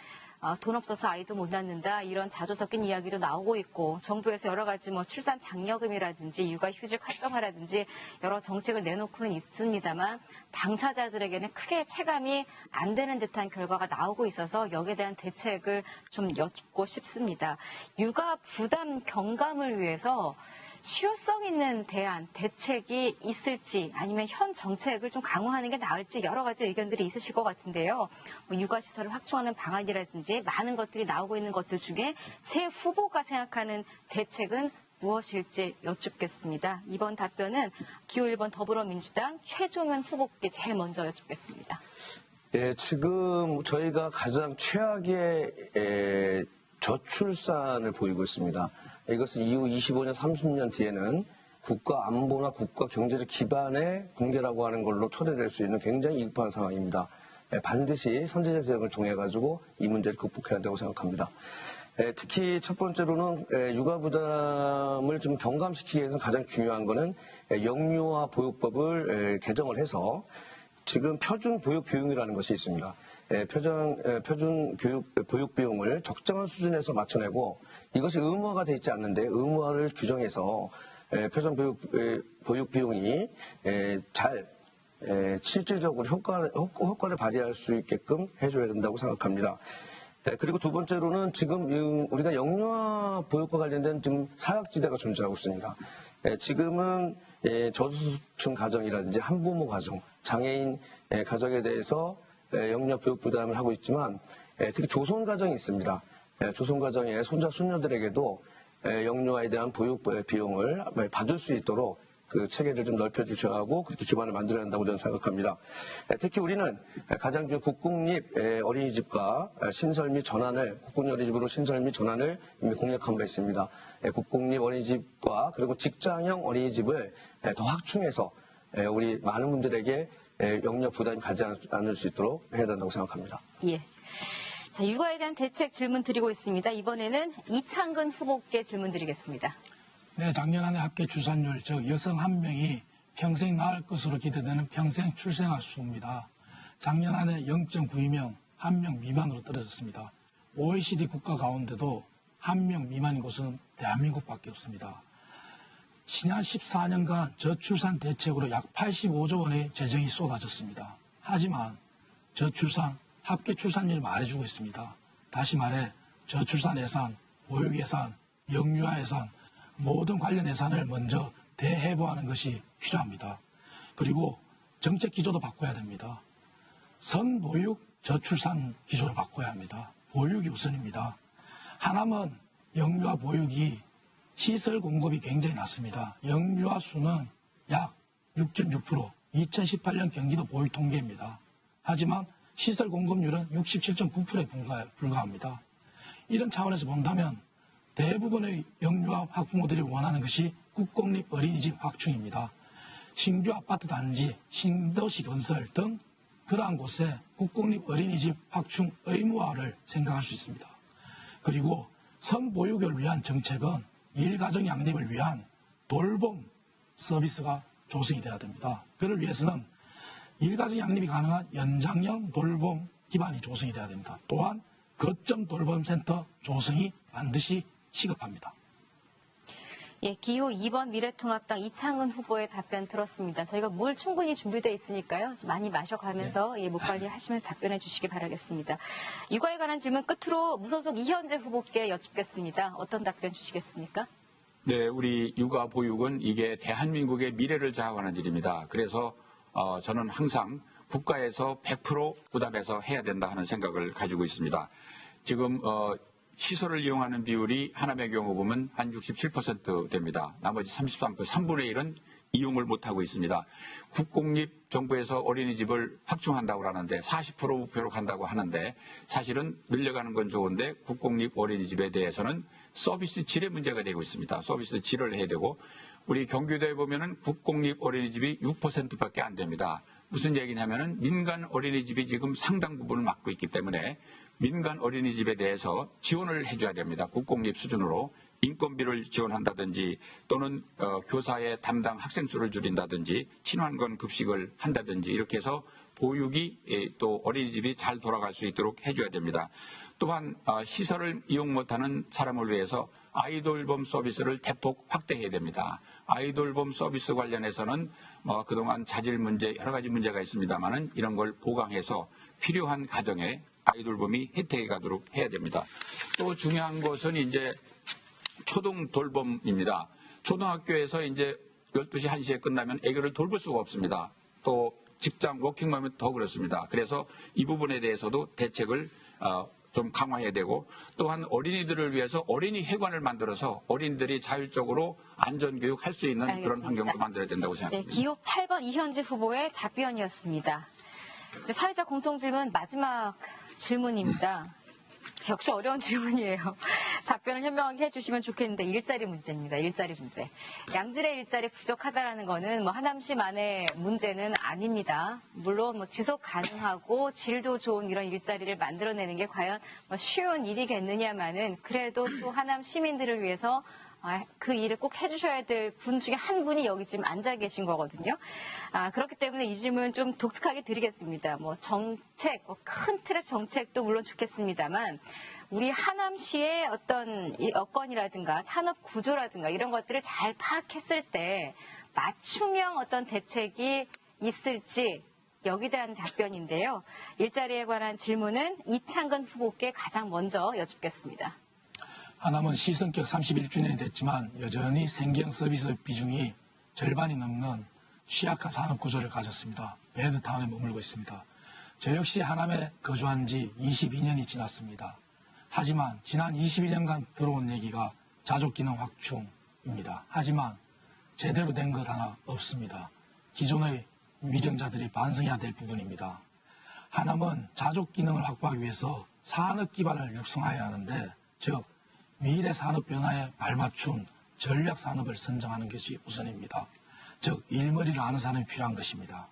돈 없어서 아이도 못 낳는다 이런 자주 섞인 이야기도 나오고 있고 정부에서 여러 가지 출산 장려금이라든지 육아휴직 활성화라든지 여러 정책을 내놓고는 있습니다만 당사자들에게는 크게 체감이 안 되는 듯한 결과가 나오고 있어서 여기에 대한 대책을 좀 여쭙고 싶습니다. 육아 부담 경감을 위해서 실효성 있는 대안, 대책이 있을지 아니면 현 정책을 좀 강화하는 게 나을지 여러 가지 의견들이 있으실 것 같은데요. 육아시설을 확충하는 방안이라든지 많은 것들이 나오고 있는 것들 중에 새 후보가 생각하는 대책은 무엇일지 여쭙겠습니다. 이번 답변은 기호 1번 더불어민주당 최종현 후보께 제일 먼저 여쭙겠습니다. 예, 지금 저희가 가장 최악의 저출산을 보이고 있습니다. 이것은 이후 25년, 30년 뒤에는 국가 안보나 국가 경제적 기반의 붕괴라고 하는 걸로 초래될 수 있는 굉장히 위급한 상황입니다. 반드시 선제적 대응을 통해 가지고 이 문제를 극복해야 한다고 생각합니다. 특히 첫 번째로는 육아 부담을 좀 경감시키기 위해서 가장 중요한 것은 영유아 보육법을 개정을 해서 지금 표준 보육 비용이라는 것이 있습니다. 표준 보육 비용을 적정한 수준에서 맞춰내고 이것이 의무화가 되어 있지 않는데 의무화를 규정해서 표준 보육 비용이 잘 실질적으로 효과를 발휘할 수 있게끔 해줘야 된다고 생각합니다. 그리고 두 번째로는 지금 우리가 영유아 보육과 관련된 좀 사각지대가 존재하고 있습니다. 지금은 저소득층 가정이라든지 한부모 가정, 장애인 가정에 대해서 영유아 보육 부담을 하고 있지만 특히 조선 가정이 있습니다. 조선 가정의 손자 손녀들에게도 영유아에 대한 보육 비용을 받을 수 있도록 그 체계를 좀 넓혀주셔야 하고 그렇게 기반을 만들어야 한다고 저는 생각합니다. 특히 우리는 가장 중요한 국공립 어린이집과 신설 및 전환을 국공립 어린이집으로 신설 및 전환을 이미 공약한 바 있습니다. 국공립 어린이집과 그리고 직장형 어린이집을 더 확충해서 우리 많은 분들에게 영유아 부담이 가지 않을 수 있도록 해야 된다고 생각합니다. 예. 자, 육아에 대한 대책 질문 드리고 있습니다. 이번에는 이창근 후보께 질문 드리겠습니다. 네, 작년 한 해 합계 출산율, 즉 여성 한 명이 평생 낳을 것으로 기대되는 평생 출생아 수입니다. 작년 한 해 0.92명, 1명 미만으로 떨어졌습니다. OECD 국가 가운데도 1명 미만인 곳은 대한민국밖에 없습니다. 지난 14년간 저출산 대책으로 약 85조 원의 재정이 쏟아졌습니다. 하지만 저출산, 합계 출산율을 말해주고 있습니다. 다시 말해 저출산 예산, 보육 예산, 영유아 예산, 모든 관련 예산을 먼저 대해부하는 것이 필요합니다. 그리고 정책 기조도 바꿔야 됩니다. 선보육 저출산 기조로 바꿔야 합니다. 보육이 우선입니다. 하남은 영유아 보육이 시설 공급이 굉장히 낮습니다. 영유아 수는 약 6.6%, 2018년 경기도 보육 통계입니다. 하지만 시설 공급률은 67.9%에 불과합니다. 이런 차원에서 본다면 대부분의 영유아 학부모들이 원하는 것이 국공립 어린이집 확충입니다. 신규 아파트 단지, 신도시 건설 등 그러한 곳에 국공립 어린이집 확충 의무화를 생각할 수 있습니다. 그리고 선보육을 위한 정책은 일가정 양립을 위한 돌봄 서비스가 조성이 돼야 됩니다. 그를 위해서는 일가정 양립이 가능한 연장형 돌봄 기반이 조성이 돼야 됩니다. 또한 거점 돌봄센터 조성이 반드시 시급합니다. 예, 기호 2번 미래통합당 이창은 후보의 답변 들었습니다. 저희가 물 충분히 준비되어 있으니까요. 좀 많이 마셔가면서 목 관리 하시면서 답변해 주시기 바라겠습니다. 육아에 관한 질문 끝으로 무소속 이현재 후보께 여쭙겠습니다. 어떤 답변 주시겠습니까? 네, 우리 육아 보육은 이게 대한민국의 미래를 좌우하는 일입니다. 그래서 저는 항상 국가에서 100% 부담해서 해야 된다 하는 생각을 가지고 있습니다. 지금 시설을 이용하는 비율이 하남의 경우 보면 한 67% 됩니다. 나머지 33%, 3분의 1은 이용을 못하고 있습니다. 국공립 정부에서 어린이집을 확충한다고 하는데 40% 목표로 간다고 하는데 사실은 늘려가는 건 좋은데 국공립 어린이집에 대해서는 서비스 질의 문제가 되고 있습니다. 서비스 질을 해야 되고 우리 경기도에 보면은 국공립 어린이집이 6%밖에 안 됩니다. 무슨 얘기냐면은 민간 어린이집이 지금 상당 부분을 맡고 있기 때문에 민간 어린이집에 대해서 지원을 해줘야 됩니다. 국공립 수준으로 인건비를 지원한다든지 또는 교사의 담당 학생 수를 줄인다든지 친환경 급식을 한다든지 이렇게 해서 보육이 또 어린이집이 잘 돌아갈 수 있도록 해줘야 됩니다. 또한 시설을 이용 못하는 사람을 위해서 아이돌봄 서비스를 대폭 확대해야 됩니다. 아이돌봄 서비스 관련해서는 그동안 자질 문제 여러 가지 문제가 있습니다만은 이런 걸 보강해서 필요한 가정에 아이돌봄이 혜택이 가도록 해야 됩니다. 또 중요한 것은 이제 초등 돌봄입니다. 초등학교에서 이제 12시, 1시에 끝나면 애교를 돌볼 수가 없습니다. 또 직장 워킹맘은 더 그렇습니다. 그래서 이 부분에 대해서도 대책을 좀 강화해야 되고 또한 어린이들을 위해서 어린이 회관을 만들어서 어린이들이 자율적으로 안전교육 할 수 있는 알겠습니다. 그런 환경도 만들어야 된다고 생각합니다. 네, 기호 8번 이현재 후보의 답변이었습니다. 사회자 공통질문 마지막 질문입니다. 역시 어려운 질문이에요. 답변을 현명하게 해주시면 좋겠는데 일자리 문제입니다. 일자리 문제. 양질의 일자리 부족하다라는 거는 하남시만의 문제는 아닙니다. 물론 지속 가능하고 질도 좋은 이런 일자리를 만들어내는 게 과연 쉬운 일이겠느냐마는 그래도 또 하남 시민들을 위해서 그 일을 꼭 해주셔야 될 분 중에 한 분이 여기 지금 앉아 계신 거거든요. 그렇기 때문에 이 질문 좀 독특하게 드리겠습니다. 정책, 큰 틀의 정책도 물론 좋겠습니다만 우리 하남시의 어떤 여건이라든가 산업 구조라든가 이런 것들을 잘 파악했을 때 맞춤형 어떤 대책이 있을지 여기에 대한 답변인데요. 일자리에 관한 질문은 이창근 후보께 가장 먼저 여쭙겠습니다. 하남은 시성격 31주년이 됐지만 여전히 생계형 서비스 비중이 절반이 넘는 취약한 산업 구조를 가졌습니다. 배드타운에 머물고 있습니다. 저 역시 하남에 거주한 지 22년이 지났습니다. 하지만 지난 22년간 들어온 얘기가 자족기능 확충입니다. 하지만 제대로 된 것 하나 없습니다. 기존의 위정자들이 반성해야 될 부분입니다. 하남은 자족기능을 확보하기 위해서 산업 기반을 육성해야 하는데 즉 미래 산업 변화에 발맞춘 전략 산업을 선정하는 것이 우선입니다. 즉 일머리를 아는 사람이 필요한 것입니다.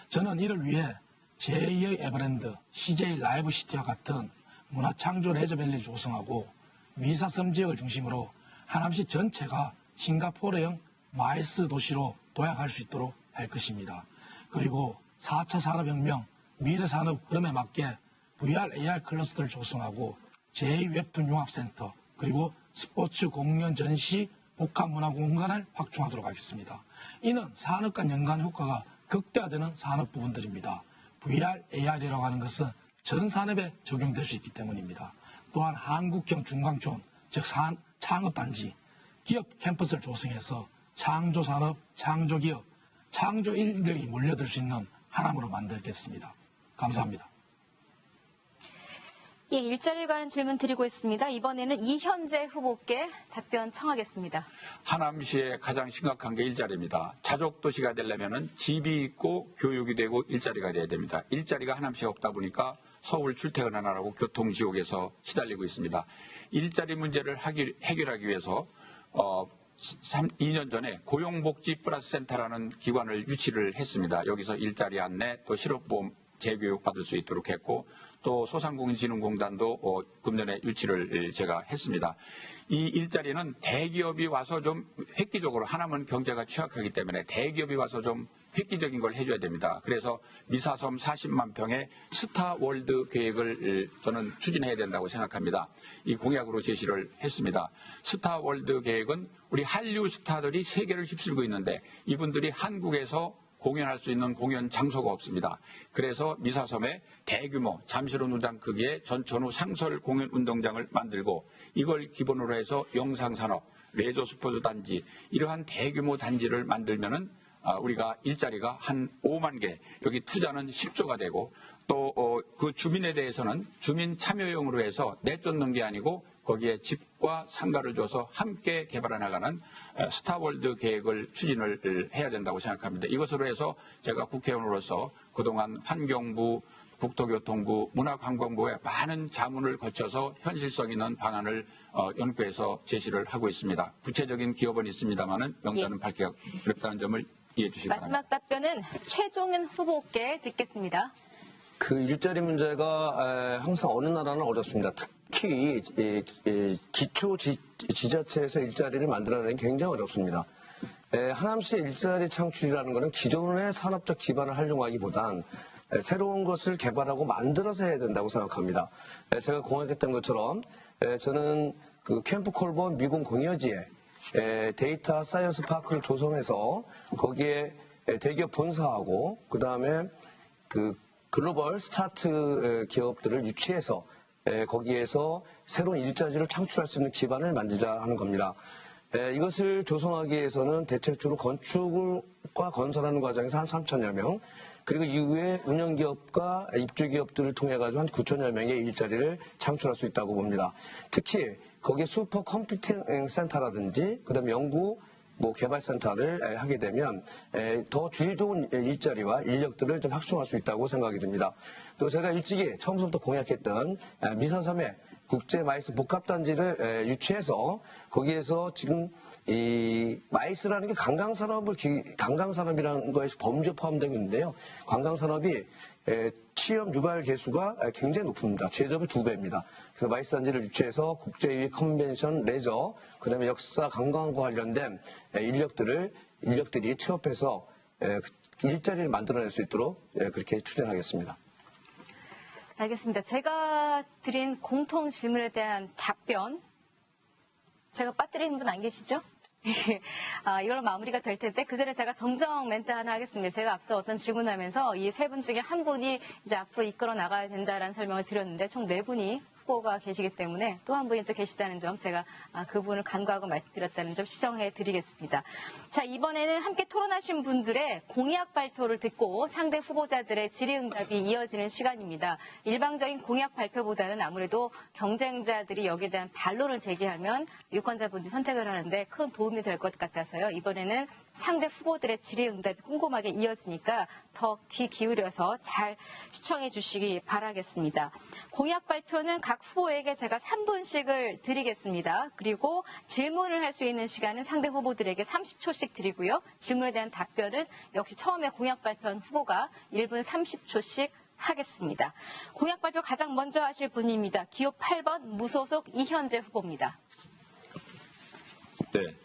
저는 이를 위해 제2의 에버랜드, CJ 라이브시티와 같은 문화창조 레저밸리를 조성하고 미사섬 지역을 중심으로 하남시 전체가 싱가포르형 마일스 도시로 도약할 수 있도록 할 것입니다. 그리고 4차 산업혁명 미래산업 흐름에 맞게 VR, AR 클러스터를 조성하고 제2웹툰 융합센터 그리고 스포츠 공연 전시 복합문화공간을 확충하도록 하겠습니다. 이는 산업 간 연관 효과가 극대화되는 산업 부분들입니다. VR, AR이라고 하는 것은 전 산업에 적용될 수 있기 때문입니다. 또한 한국형 중강촌, 즉 창업단지, 기업 캠퍼스를 조성해서 창조산업, 창조기업, 창조인들이 몰려들 수 있는 하나로 만들겠습니다. 감사합니다. 예, 일자리에 관한 질문 드리고 있습니다. 이번에는 이현재 후보께 답변 청하겠습니다. 하남시의 가장 심각한 게 일자리입니다. 자족도시가 되려면 집이 있고 교육이 되고 일자리가 돼야 됩니다. 일자리가 하남시에 없다 보니까 서울 출퇴근하느라고 교통지옥에서 시달리고 있습니다. 일자리 문제를 해결하기 위해서 2년 전에 고용복지 플러스 센터라는 기관을 유치를 했습니다. 여기서 일자리 안내 또 실업보험 재교육 받을 수 있도록 했고 또 소상공인진흥공단도 금년에 유치를 제가 했습니다. 이 일자리는 대기업이 와서 좀 획기적으로 하남은 경제가 취약하기 때문에 대기업이 와서 좀 획기적인 걸 해줘야 됩니다. 그래서 미사섬 40만 평의 스타월드 계획을 저는 추진해야 된다고 생각합니다. 이 공약으로 제시를 했습니다. 스타월드 계획은 우리 한류 스타들이 세계를 휩쓸고 있는데 이분들이 한국에서 공연할 수 있는 공연 장소가 없습니다. 그래서 미사섬에 대규모 잠실호 운동장 크기의 전천후 상설 공연 운동장을 만들고 이걸 기본으로 해서 영상산업, 레저 스포츠 단지 이러한 대규모 단지를 만들면은 우리가 일자리가 한 5만 개, 여기 투자는 10조가 되고 또 그 주민에 대해서는 주민 참여용으로 해서 내쫓는 게 아니고 거기에 집과 상가를 줘서 함께 개발해 나가는 스타월드 계획을 추진을 해야 된다고 생각합니다. 이것으로 해서 제가 국회의원으로서 그동안 환경부, 국토교통부, 문화관광부에 많은 자문을 거쳐서 현실성 있는 방안을 연구해서 제시를 하고 있습니다. 구체적인 기업은 있습니다만은 명단은 밝히기 어렵다는 점을 이해해 주시기 바랍니다. 마지막 답변은 최종은 후보께 듣겠습니다. 그 일자리 문제가 항상 어느 나라는 어렵습니다. 특히 기초 지자체에서 일자리를 만들어내는 게 굉장히 어렵습니다. 하남시의 일자리 창출이라는 것은 기존의 산업적 기반을 활용하기보단 새로운 것을 개발하고 만들어서 해야 된다고 생각합니다. 제가 공약했던 것처럼 저는 그 캠프 콜본 미군 공여지에 데이터 사이언스 파크를 조성해서 거기에 대기업 본사하고 그 다음에 그 글로벌 스타트 기업들을 유치해서 거기에서 새로운 일자리를 창출할 수 있는 기반을 만들자 하는 겁니다. 이것을 조성하기 위해서는 대체적으로 건축과 건설하는 과정에서 한 3천여 명, 그리고 이후에 운영기업과 입주기업들을 통해 가지고 한 9천여 명의 일자리를 창출할 수 있다고 봅니다. 특히 거기에 슈퍼 컴퓨팅 센터라든지 그다음에 연구 개발센터를 하게 되면 더 질 좋은 일자리와 인력들을 좀 확충할 수 있다고 생각이 듭니다. 또 제가 일찍이 처음부터 공약했던 미사섬의 국제 마이스 복합단지를 유치해서 거기에서 지금 이 마이스라는 게 관광산업이라는 거에 범죄 포함되고 있는데요. 관광산업이 취업 유발 개수가 굉장히 높습니다. 최저의 2배입니다. 그래서 마이스 단지를 유치해서 국제유의 컨벤션, 레저, 그다음에 역사, 관광과 관련된 인력들이 취업해서 일자리를 만들어낼 수 있도록 그렇게 추진하겠습니다. 알겠습니다. 제가 드린 공통 질문에 대한 답변, 제가 빠뜨리는 분 안 계시죠? 이걸로 마무리가 될 텐데 그 전에 제가 정정 멘트 하나 하겠습니다. 제가 앞서 어떤 질문하면서 이 세 분 중에 한 분이 이제 앞으로 이끌어 나가야 된다라는 설명을 드렸는데 총 4분이 후보가 계시기 때문에 또 한 분이 또 계시다는 점 제가 그분을 간과하고 말씀드렸다는 점 시정해 드리겠습니다. 자, 이번에는 함께 토론하신 분들의 공약 발표를 듣고 상대 후보자들의 질의응답이 이어지는 시간입니다. 일방적인 공약 발표보다는 아무래도 경쟁자들이 여기에 대한 반론을 제기하면 유권자분들이 선택을 하는데 큰 도움이 될 것 같아서요. 이번에는 상대 후보들의 질의응답이 꼼꼼하게 이어지니까 더 귀 기울여서 잘 시청해 주시기 바라겠습니다. 공약 발표는 각 후보에게 제가 3분씩을 드리겠습니다. 그리고 질문을 할 수 있는 시간은 상대 후보들에게 30초씩 드리고요. 질문에 대한 답변은 역시 처음에 공약 발표한 후보가 1분 30초씩 하겠습니다. 공약 발표 가장 먼저 하실 분입니다. 기호 8번 무소속 이현재 후보입니다. 네.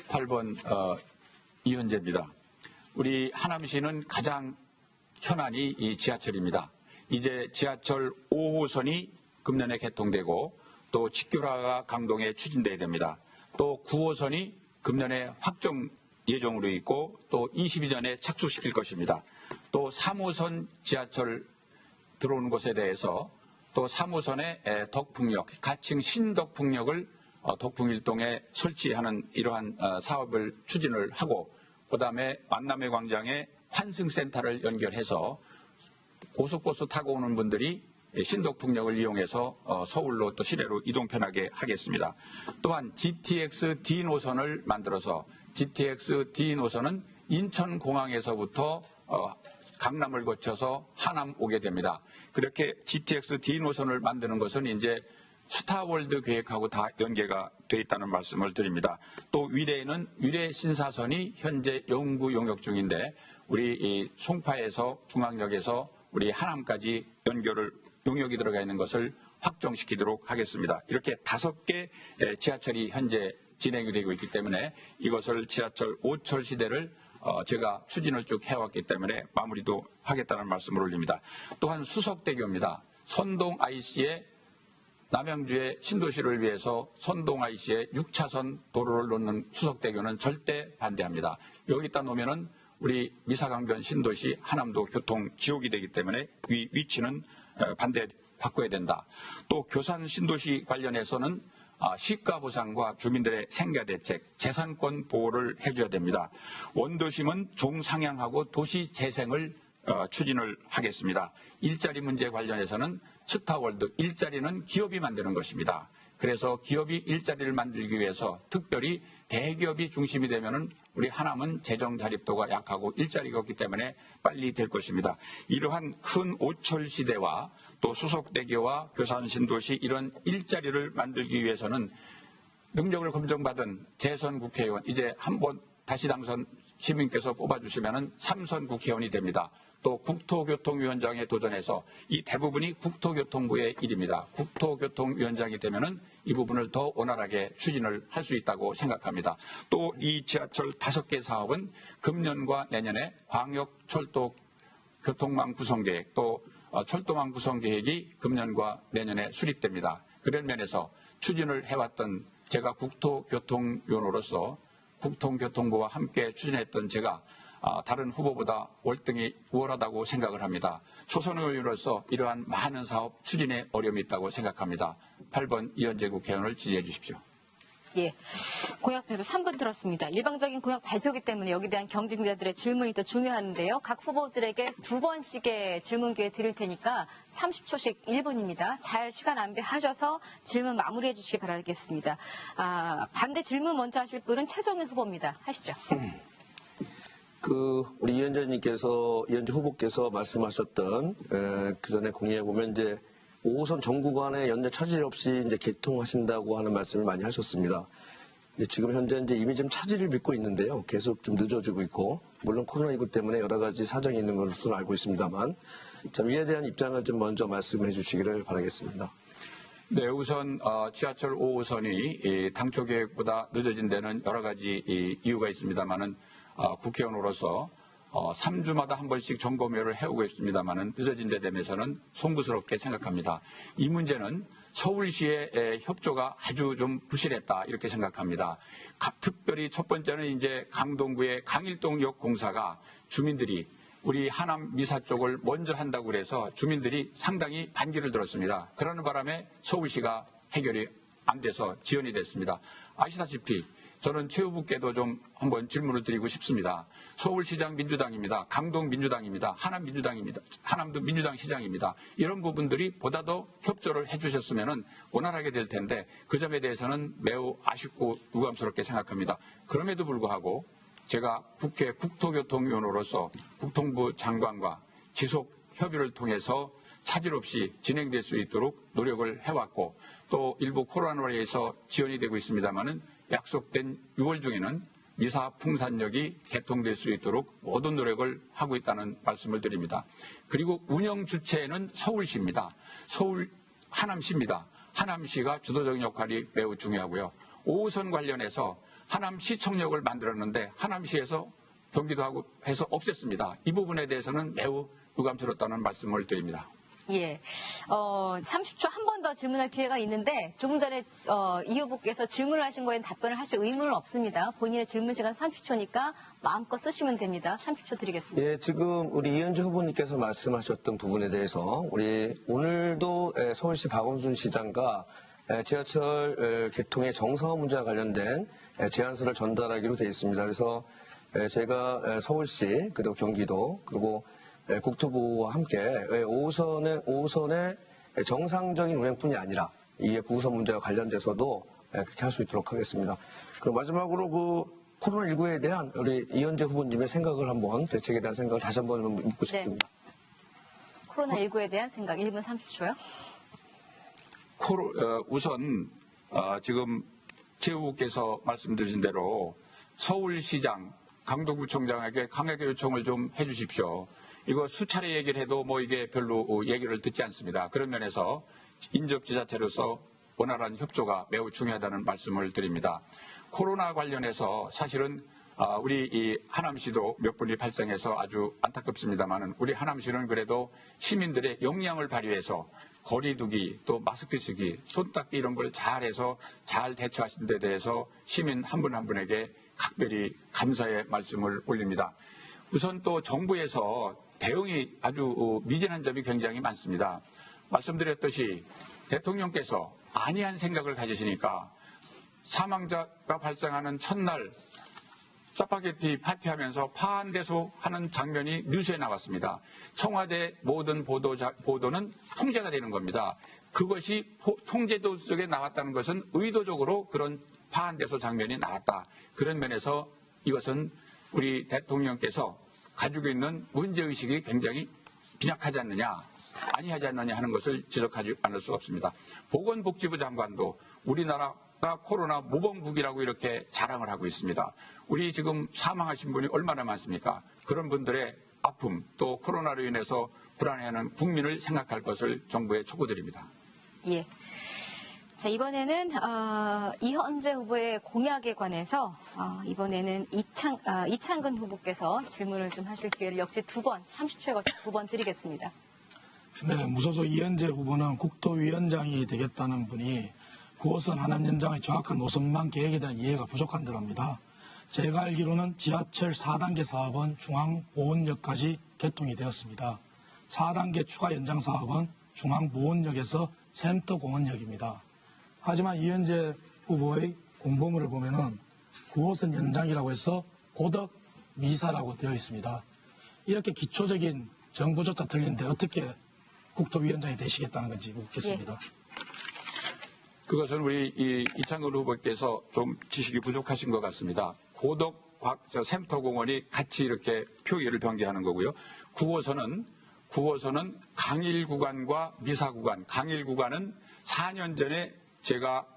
8번 이현재입니다. 우리 하남시는 가장 현안이 이 지하철입니다. 이제 지하철 5호선이 금년에 개통되고 또 직교라가 강동에 추진돼야 됩니다. 또 9호선이 금년에 확정 예정으로 있고 또 22년에 착수시킬 것입니다. 또 3호선 지하철 들어오는 곳에 대해서 또 3호선의 덕풍역, 가칭 신덕풍역을 덕풍일동에 설치하는 이러한 사업을 추진을 하고 그다음에 만남의 광장에 환승센터를 연결해서 고속버스 타고 오는 분들이 신덕풍역을 이용해서 서울로 또 시내로 이동 편하게 하겠습니다. 또한 GTX D 노선을 만들어서 GTX D 노선은 인천공항에서부터 강남을 거쳐서 하남 오게 됩니다. 그렇게 GTX D 노선을 만드는 것은 이제 스타월드 계획하고 다 연계가 돼 있다는 말씀을 드립니다. 또 위례에는 위례 신사선이 현재 연구 용역 중인데 우리 이 송파에서 중앙역에서 우리 하남까지 용역이 들어가 있는 것을 확정시키도록 하겠습니다. 이렇게 5개 지하철이 현재 진행이 되고 있기 때문에 이것을 지하철 5철 시대를 제가 추진을 쭉 해왔기 때문에 마무리도 하겠다는 말씀을 올립니다. 또한 수석대교입니다. 선동 IC의 남양주의 신도시를 위해서 선동 IC의 6차선 도로를 놓는 수석대교는 절대 반대합니다. 여기다 놓으면은 우리 미사강변 신도시 하남도 교통 지옥이 되기 때문에 위치는 바꿔야 된다. 또 교산 신도시 관련해서는 시가 보상과 주민들의 생계 대책, 재산권 보호를 해줘야 됩니다. 원도심은 종상향하고 도시 재생을 추진을 하겠습니다. 일자리 문제 관련해서는 스타월드, 일자리는 기업이 만드는 것입니다. 그래서 기업이 일자리를 만들기 위해서 특별히 대기업이 중심이 되면은 우리 하남은 재정 자립도가 약하고 일자리가 없기 때문에 빨리 될 것입니다. 이러한 큰 5철 시대와 또 수석대교와 교산 신도시 이런 일자리를 만들기 위해서는 능력을 검증받은 재선 국회의원 이제 한번 다시 당선 시민께서 뽑아주시면은 3선 국회의원이 됩니다. 또 국토교통위원장에 도전해서 이 대부분이 국토교통부의 일입니다. 국토교통위원장이 되면은 이 부분을 더 원활하게 추진을 할 수 있다고 생각합니다. 또 이 지하철 5개 사업은 금년과 내년에 광역철도 교통망 구성계획 또 철도망 구성계획이 금년과 내년에 수립됩니다. 그런 면에서 추진을 해왔던 제가 국토교통위원으로서 국토교통부와 함께 추진했던 제가 다른 후보보다 월등히 우월하다고 생각을 합니다. 초선 의원으로서 이러한 많은 사업 추진에 어려움이 있다고 생각합니다. 8번 이현재 국회의원을 지지해 주십시오. 예, 공약 발표 3분 들었습니다. 일방적인 공약 발표기 때문에 여기에 대한 경쟁자들의 질문이 더 중요한데요. 각 후보들에게 2번씩의 질문 기회 드릴 테니까 30초씩 1분입니다. 잘 시간 안배하셔서 질문 마무리해 주시기 바라겠습니다. 반대 질문 먼저 하실 분은 최종일 후보입니다. 하시죠. 우리 이현재 후보께서 말씀하셨던 그 전에 공약에 보면 이제 5호선 전 구간에 연내 차질 없이 이제 개통하신다고 하는 말씀을 많이 하셨습니다. 지금 현재 이제 이미 좀 차질을 빚고 있는데요. 계속 좀 늦어지고 있고, 물론 코로나19 때문에 여러 가지 사정이 있는 것으로 알고 있습니다만, 참 이에 대한 입장을 좀 먼저 말씀해 주시기를 바라겠습니다. 네, 우선 지하철 5호선이 당초 계획보다 늦어진 데는 여러 가지 이유가 있습니다만은 국회의원으로서 3주마다 한 번씩 점검회를 해오고 있습니다만은 늦어진 데 대해서는 송구스럽게 생각합니다. 이 문제는 서울시의 협조가 아주 좀 부실했다 이렇게 생각합니다. 특별히 첫 번째는 이제 강동구의 강일동역 공사가 주민들이 우리 하남 미사 쪽을 먼저 한다고 그래서 주민들이 상당히 반기를 들었습니다. 그러는 바람에 서울시가 해결이 안 돼서 지연이 됐습니다. 아시다시피 저는 최 후보께도 좀 한번 질문을 드리고 싶습니다. 서울시장 민주당입니다. 강동 민주당입니다. 하남 민주당입니다. 하남도 민주당 시장입니다. 이런 부분들이 보다 더 협조를 해주셨으면 원활하게 될 텐데 그 점에 대해서는 매우 아쉽고 유감스럽게 생각합니다. 그럼에도 불구하고 제가 국회 국토교통위원으로서 국통부 장관과 지속 협의를 통해서 차질 없이 진행될 수 있도록 노력을 해왔고 또 일부 코로나로 인해서 지연이 되고 있습니다만은 약속된 6월 중에는 미사 풍산역이 개통될 수 있도록 모든 노력을 하고 있다는 말씀을 드립니다. 그리고 운영 주체는 서울시입니다. 하남시입니다. 하남시가 주도적인 역할이 매우 중요하고요. 5호선 관련해서 하남시청역을 만들었는데 하남시에서 경기도하고 해서 없앴습니다. 이 부분에 대해서는 매우 유감스럽다는 말씀을 드립니다. 예. 30초 한 번 더 질문할 기회가 있는데 조금 전에 이 후보께서 질문을 하신 거에 답변을 하실 의무는 없습니다. 본인의 질문 시간 30초니까 마음껏 쓰시면 됩니다. 30초 드리겠습니다. 예, 지금 우리 이현주 후보님께서 말씀하셨던 부분에 대해서 우리 오늘도 서울시 박원순 시장과 지하철 개통의 정상화 문제와 관련된 제안서를 전달하기로 되어 있습니다. 그래서 제가 서울시 그리고 경기도 그리고 국토부와 함께 5호선의 정상적인 운행뿐이 아니라 이 9호선 문제와 관련돼서도 그렇게 할 수 있도록 하겠습니다. 그리고 마지막으로 그 코로나19에 대한 우리 이현재 후보님의 생각을 한번 대책에 대한 생각을 다시 한번 묻고 싶습니다. 코로나19에 대한 생각 1분 30초요. 우선 지금 최 후보께서 말씀드린 대로 서울시장, 강동구청장에게 강하게 요청을 좀 해주십시오. 이거 수차례 얘기를 해도 뭐 이게 별로 얘기를 듣지 않습니다. 그런 면에서 인접지자체로서 원활한 협조가 매우 중요하다는 말씀을 드립니다. 코로나 관련해서 사실은 우리 이 하남시도 몇 분이 발생해서 아주 안타깝습니다만은 우리 하남시는 그래도 시민들의 역량을 발휘해서 거리두기 또 마스크 쓰기, 손 닦기 이런 걸 잘해서 잘 대처하신 데 대해서 시민 한 분 한 분에게 각별히 감사의 말씀을 올립니다. 우선 또 정부에서 대응이 아주 미진한 점이 굉장히 많습니다. 말씀드렸듯이 대통령께서 안이한 생각을 가지시니까 사망자가 발생하는 첫날 짜파게티 파티하면서 파한대소 하는 장면이 뉴스에 나왔습니다. 청와대 모든 보도는 통제가 되는 겁니다. 그것이 통제도 속에 나왔다는 것은 의도적으로 그런 파한대소 장면이 나왔다. 그런 면에서 이것은 우리 대통령께서 가지고 있는 문제의식이 굉장히 빈약하지 않느냐, 아니하지 않느냐 하는 것을 지적하지 않을 수 없습니다. 보건복지부 장관도 우리나라가 코로나 모범국이라고 이렇게 자랑을 하고 있습니다. 우리 지금 사망하신 분이 얼마나 많습니까? 그런 분들의 아픔 또 코로나로 인해서 불안해하는 국민을 생각할 것을 정부에 촉구드립니다. 예. 자, 이번에는 이현재 후보의 공약에 관해서 이번에는 이창근 후보께서 질문을 좀 하실 기회를 역시 2번, 30초에 걸쳐 2번 드리겠습니다. 네, 무소속 이현재 후보는 국토위원장이 되겠다는 분이 9호선 하남 연장의 정확한 노선망 계획에 대한 이해가 부족한 듯합니다. 제가 알기로는 지하철 4단계 사업은 중앙보원역까지 개통이 되었습니다. 4단계 추가 연장 사업은 중앙보원역에서 센터공원역입니다. 하지만 이현재 후보의 공보물을 보면은 9호선 연장이라고 해서 고덕 미사라고 되어 있습니다. 이렇게 기초적인 정보조차 틀린데 어떻게 국토위원장이 되시겠다는 건지 묻겠습니다. 예. 그것은 우리 이창근 후보께서 좀 지식이 부족하신 것 같습니다. 고덕 센터공원이 같이 이렇게 표기를 변경하는 거고요. 9호선은 강일 구간과 미사 구간, 강일 구간은 4년 전에 제가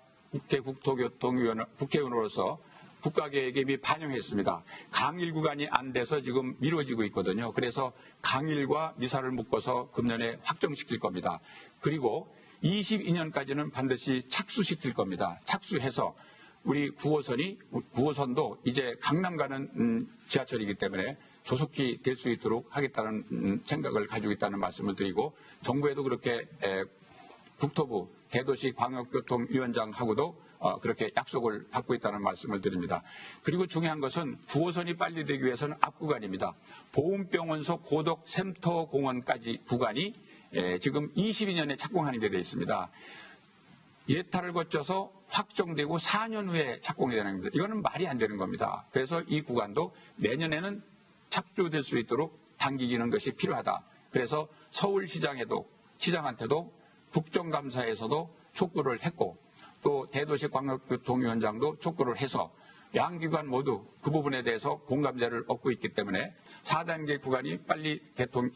국회의원으로서 국가계획에 이미 반영했습니다. 강일 구간이 안 돼서 지금 미뤄지고 있거든요. 그래서 강일과 미사를 묶어서 금년에 확정시킬 겁니다. 그리고 22년까지는 반드시 착수시킬 겁니다. 착수해서 우리 9호선도 이제 강남 가는 지하철이기 때문에 조속히 될 수 있도록 하겠다는 생각을 가지고 있다는 말씀을 드리고 정부에도 그렇게 국토부 대도시광역교통위원장하고도 그렇게 약속을 받고 있다는 말씀을 드립니다. 그리고 중요한 것은 9호선이 빨리 되기 위해서는 앞구간입니다. 보훈병원서 고덕 센터공원까지 구간이 지금 22년에 착공하는 게 되어 있습니다. 예타를 거쳐서 확정되고 4년 후에 착공이 되는 겁니다. 이거는 말이 안 되는 겁니다. 그래서 이 구간도 내년에는 착수될 수 있도록 당기기는 것이 필요하다. 그래서 시장한테도 국정감사에서도 촉구를 했고 또 대도시광역교통위원장도 촉구를 해서 양기관 모두 그 부분에 대해서 공감대를 얻고 있기 때문에 4단계 구간이 빨리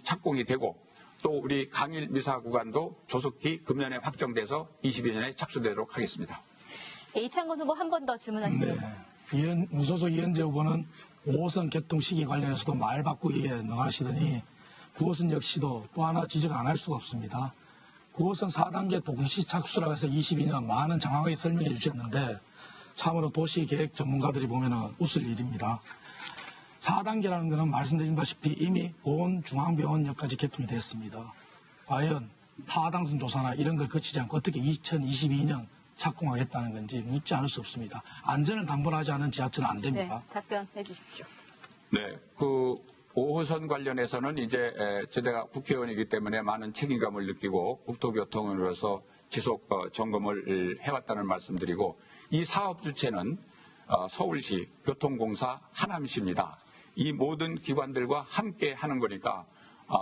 착공이 되고 또 우리 강일 미사 구간도 조속히 금년에 확정돼서 22년에 착수되도록 하겠습니다. 이창근 후보 한 번 더 질문하시죠. 네. 무소속 이현재 후보는 5호선 개통 시기 관련해서도 말 바꾸기에 능하시더니 9호선 역시도 또 하나 지적 안 할 수가 없습니다. 9호선 4단계 동시 착수라고 해서 22년 많은 장황하게 설명해 주셨는데 참으로 도시계획 전문가들이 보면 웃을 일입니다. 4단계라는 것은 말씀드린 바시피 이미 보건중앙병원역까지 개통이 됐습니다. 과연 타당성 조사나 이런 걸 거치지 않고 어떻게 2022년 착공하겠다는 건지 묻지 않을 수 없습니다. 안전을 담보하지 않은 지하철은 안 됩니다. 네, 답변해 주십시오. 네, 그 5호선 관련해서는 이제 제가 국회의원이기 때문에 많은 책임감을 느끼고 국토교통원으로서 지속 점검을 해왔다는 말씀드리고 이 사업 주체는 서울시, 교통공사, 하남시입니다. 이 모든 기관들과 함께 하는 거니까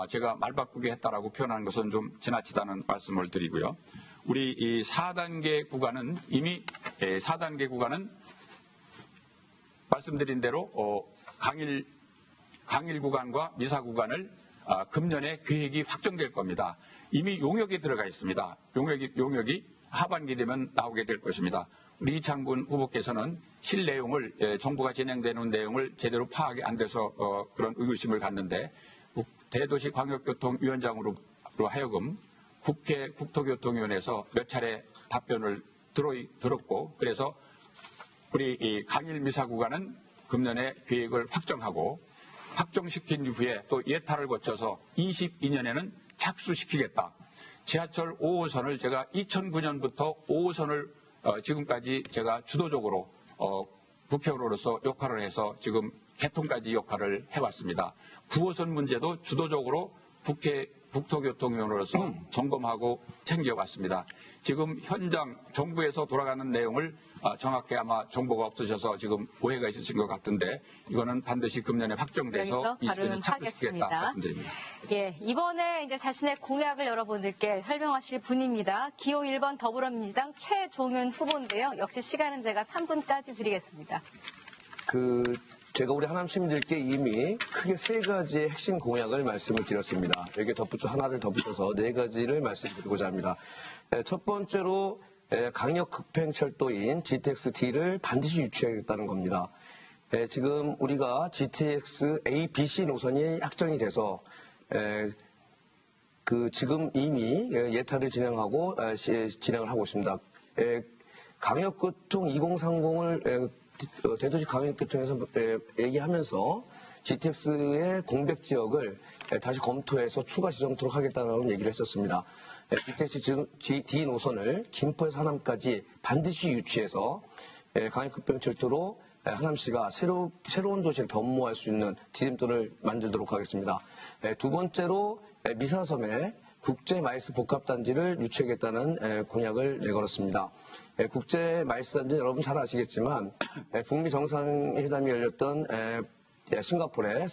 제가 말 바꾸게 했다라고 표현하는 것은 좀 지나치다는 말씀을 드리고요. 우리 이 4단계 구간은 이미 4단계 구간은 말씀드린 대로 강일 구간과 미사 구간을 금년에 계획이 확정될 겁니다. 이미 용역이 들어가 있습니다. 용역이 하반기 되면 나오게 될 것입니다. 우리 이창군 후보께서는 실내용을 정부가 진행되는 내용을 제대로 파악이 안 돼서 그런 의구심을 갖는데 대도시 광역교통위원장으로 하여금 국회 국토교통위원회에서 몇 차례 답변을 들었고 그래서 우리 이 강일 미사 구간은 금년에 계획을 확정하고 확정시킨 이후에 또 예탈을 거쳐서 22년에는 착수시키겠다. 지하철 5호선을 제가 2009년부터 5호선을 지금까지 제가 주도적으로 국회의원으로서 역할을 해서 지금 개통까지 역할을 해왔습니다. 9호선 문제도 주도적으로 국토교통위원으로서 점검하고 챙겨왔습니다. 지금 현장 정부에서 돌아가는 내용을 정확히 아마 정보가 없으셔서 지금 오해가 있으신 것 같은데 이거는 반드시 금년에 확정돼서 20년에 착수시키겠다 말씀드립니다. 예, 이번에 이제 자신의 공약을 여러분들께 설명하실 분입니다. 기호 1번 더불어민주당 최종윤 후보인데요. 역시 시간은 제가 3분까지 드리겠습니다. 제가 우리 하남 시민들께 이미 크게 3가지의 핵심 공약을 말씀을 드렸습니다. 여기에 하나를 덧붙여서 4가지를 말씀드리고자 합니다. 첫 번째로 강력 급행철도인 GTX-D를 반드시 유치하겠다는 겁니다. 지금 우리가 GTX A, B, C 노선이 확정이 돼서 지금 이미 예탈을 진행을 하고 있습니다. 강역교통 2030을 대도시 강역교통에서 얘기하면서 GTX의 공백 지역을 다시 검토해서 추가 지정토록 하겠다는 얘기를 했었습니다. GTX D 노선을 김포에서 하남까지 반드시 유치해서 강역급행철도로 하남시가 새로운 도시를 변모할 수 있는 디딤돌을 만들도록 하겠습니다. 두 번째로 미사섬에 국제 마이스 복합단지를 유치하겠다는 공약을 내걸었습니다. 국제 마이스 단지 여러분 잘 아시겠지만 북미 정상회담이 열렸던 싱가포르의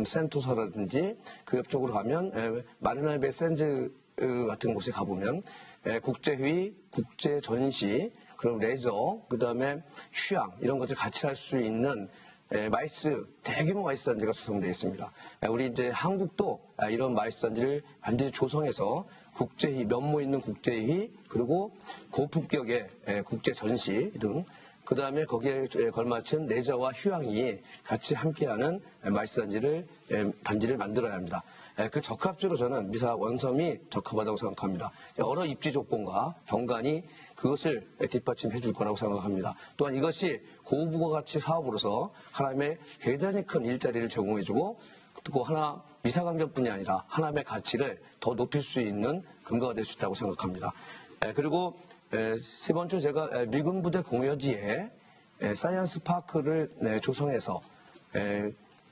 센토사라든지 그 옆쪽으로 가면 마리나베이 샌즈 같은 곳에 가보면 국제회의, 국제전시, 그리고 레저, 그 다음에 휴양 이런 것들 같이 할 수 있는 대규모 마이스 단지가 조성되어 있습니다. 우리 이제 한국도 이런 마이스 단지를 반드시 조성해서 국제회의, 면모 있는 국제회의, 그리고 고품격의 국제 전시 등, 그 다음에 거기에 걸맞춘 레저와 휴양이 같이 함께하는 마이스 단지를 만들어야 합니다. 그 적합적으로 저는 미사 원섬이 적합하다고 생각합니다. 여러 입지 조건과 경관이 그것을 뒷받침해 줄 거라고 생각합니다. 또한 이것이 고부가가치 사업으로서 하남에 굉장히 큰 일자리를 제공해주고 또 하나 미사관계뿐이 아니라 하남의 가치를 더 높일 수 있는 근거가 될 수 있다고 생각합니다. 그리고 세 번째 제가 미군 부대 공여지에 사이언스 파크를 조성해서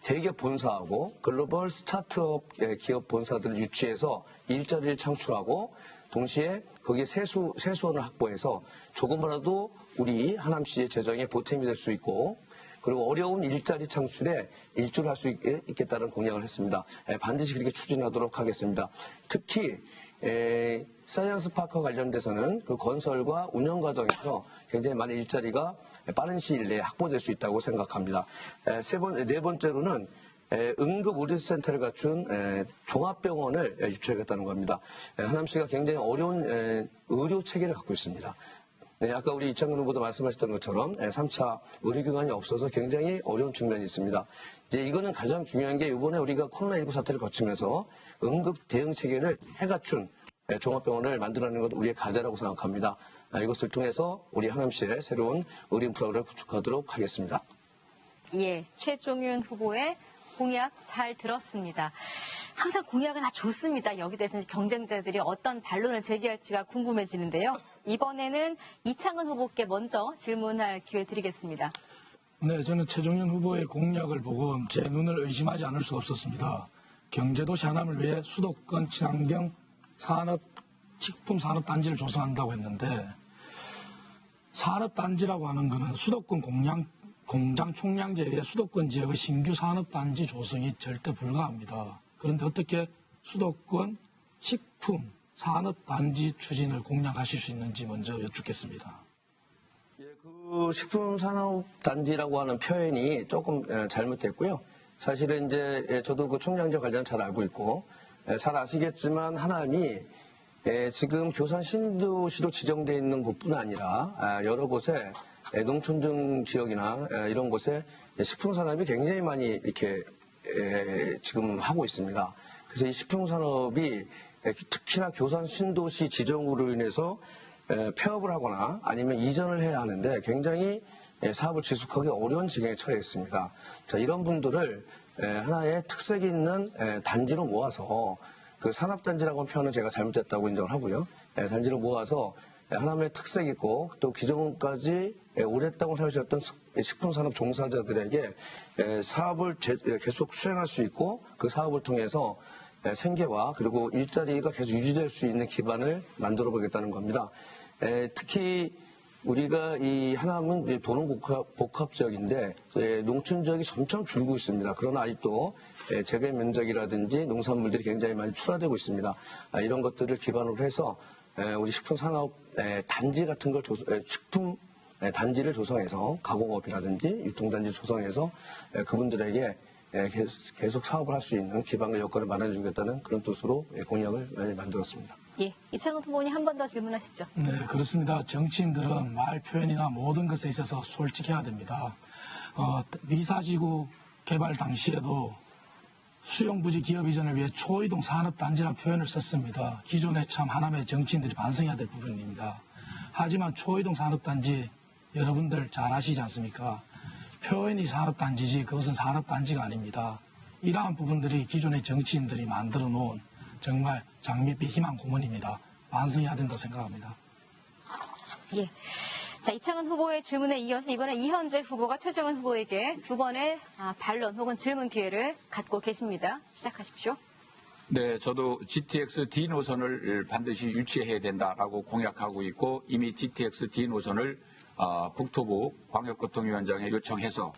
대기업 본사하고 글로벌 스타트업 기업 본사들을 유치해서 일자리를 창출하고 동시에 거기에 세수원을 확보해서 조금이라도 우리 하남시의 재정에 보탬이 될 수 있고 그리고 어려운 일자리 창출에 일조를 할 수 있겠다는 공약을 했습니다. 반드시 그렇게 추진하도록 하겠습니다. 특히 사이언스 파크와 관련돼서는 그 건설과 운영 과정에서 굉장히 많은 일자리가 빠른 시일 내에 확보될 수 있다고 생각합니다. 네 번째로는 응급의료센터를 갖춘 종합병원을 유치하겠다는 겁니다. 하남시가 굉장히 어려운 의료 체계를 갖고 있습니다. 아까 우리 이창근 후보도 말씀하셨던 것처럼 3차 의료기관이 없어서 굉장히 어려운 측면이 있습니다. 이제 이거는 가장 중요한 게 이번에 우리가 코로나19 사태를 거치면서 응급 대응 체계를 해갖춘 종합병원을 만들어내는 것도 우리의 과제라고 생각합니다. 이것을 통해서 우리 하남시의 새로운 의료인프라를 구축하도록 하겠습니다. 예, 최종윤 후보의 공약 잘 들었습니다. 항상 공약은 다 좋습니다. 여기 대해서 경쟁자들이 어떤 반론을 제기할지가 궁금해지는데요. 이번에는 이창근 후보께 먼저 질문할 기회 드리겠습니다. 네, 저는 최종윤 후보의 공약을 보고 제 눈을 의심하지 않을 수가 없었습니다. 경제도시 하남을 위해 수도권 친환경 식품 산업단지를 조성한다고 했는데, 산업단지라고 하는 것은 수도권 공장 총량제에 의해 수도권 지역의 신규 산업단지 조성이 절대 불가합니다. 그런데 어떻게 수도권 식품 산업단지 추진을 공약하실 수 있는지 먼저 여쭙겠습니다. 그 식품산업단지라고 하는 표현이 조금 잘못됐고요. 사실은 이제 저도 그 총량제 관련 잘 알고 있고, 잘 아시겠지만 하남이 지금 교산 신도시로 지정되어 있는 곳뿐 아니라 여러 곳에 농촌중 지역이나 이런 곳에 식품산업이 굉장히 많이 이렇게 지금 하고 있습니다. 그래서 이 식품산업이 특히나 교산 신도시 지정으로 인해서 폐업을 하거나 아니면 이전을 해야 하는데 굉장히 사업을 지속하기 어려운 지경에 처해 있습니다. 자, 이런 분들을 하나의 특색이 있는 단지로 모아서, 그 산업단지라고 하는 표현은 제가 잘못됐다고 인정을 하고요. 단지로 모아서 하나의 특색 있고 또 기존까지 오랫동안 해오셨던 식품산업 종사자들에게 사업을 계속 수행할 수 있고, 그 사업을 통해서 생계와 그리고 일자리가 계속 유지될 수 있는 기반을 만들어 보겠다는 겁니다. 특히 우리가 이 하남은 도농 복합 지역인데 농촌 지역이 점점 줄고 있습니다. 그러나 아직도 재배 면적이라든지 농산물들이 굉장히 많이 출하되고 있습니다. 이런 것들을 기반으로 해서 우리 식품산업 단지 같은 걸 식품 단지를 조성해서 가공업이라든지 유통단지 조성해서 그분들에게 계속 사업을 할 수 있는 기반과 여건을 마련해주겠다는 그런 뜻으로 공약을 많이 만들었습니다. 예, 이창근 후보님 한 번 더 질문하시죠. 네, 그렇습니다. 정치인들은 말 표현이나 모든 것에 있어서 솔직해야 됩니다. 미사지구 개발 당시에도 수용부지 기업 이전을 위해 초이동 산업단지라는 표현을 썼습니다. 기존에 참 하남의 정치인들이 반성해야 될 부분입니다. 하지만 초이동 산업단지 여러분들 잘 아시지 않습니까? 표현이 산업단지지 그것은 산업단지가 아닙니다. 이러한 부분들이 기존의 정치인들이 만들어 놓은 정말 장밋빛 희망 고문입니다. 반성해야 된다고 생각합니다. 예. 자, 이창근 후보의 질문에 이어서 이번에 이현재 후보가 최종훈 후보에게 두 번의 반론 혹은 질문 기회를 갖고 계십니다. 시작하십시오. 네, 저도 GTX D 노선을 반드시 유치해야 된다라고 공약하고 있고, 이미 GTX D 노선을 국토부 광역교통위원장에 요청해서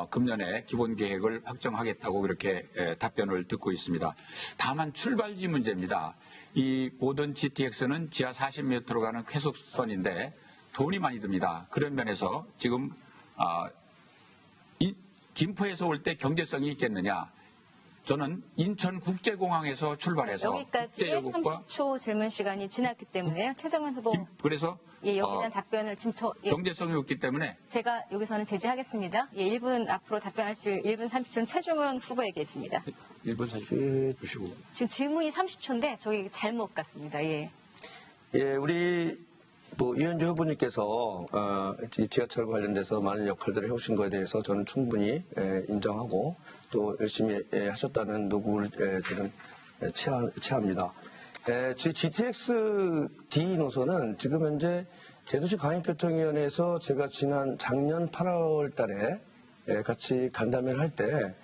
금년에 기본계획을 확정하겠다고 그렇게 답변을 듣고 있습니다. 다만 출발지 문제입니다. 이 모든 GTX는 지하 40m로 가는 쾌속선인데 돈이 많이 듭니다. 그런 면에서 지금 김포에서 올 때 경제성이 있겠느냐? 저는 인천국제공항에서 출발해서 여기까지의 30초 질문 시간이 지났기 때문에요. 최종훈 후보. 그래서 여기에 대한 답변을 지금 경제성이 없기 때문에 제가 여기서는 제지하겠습니다. 1분 앞으로 답변하실 1분 30초는 최종훈 후보에게 있습니다. 1분 40초 주시고. 지금 질문이 30초인데 저기 잘못 갔습니다. 예. 예, 우리 이현주 후보님께서 지하철 관련돼서 많은 역할들을 해오신 것에 대해서 저는 충분히 인정하고 또 열심히 하셨다는 노고를 저는 체합니다. GTX D 노선은 지금 현재 대도시 광역교통위원회에서 제가 작년 8월 달에 같이 간담회를 할 때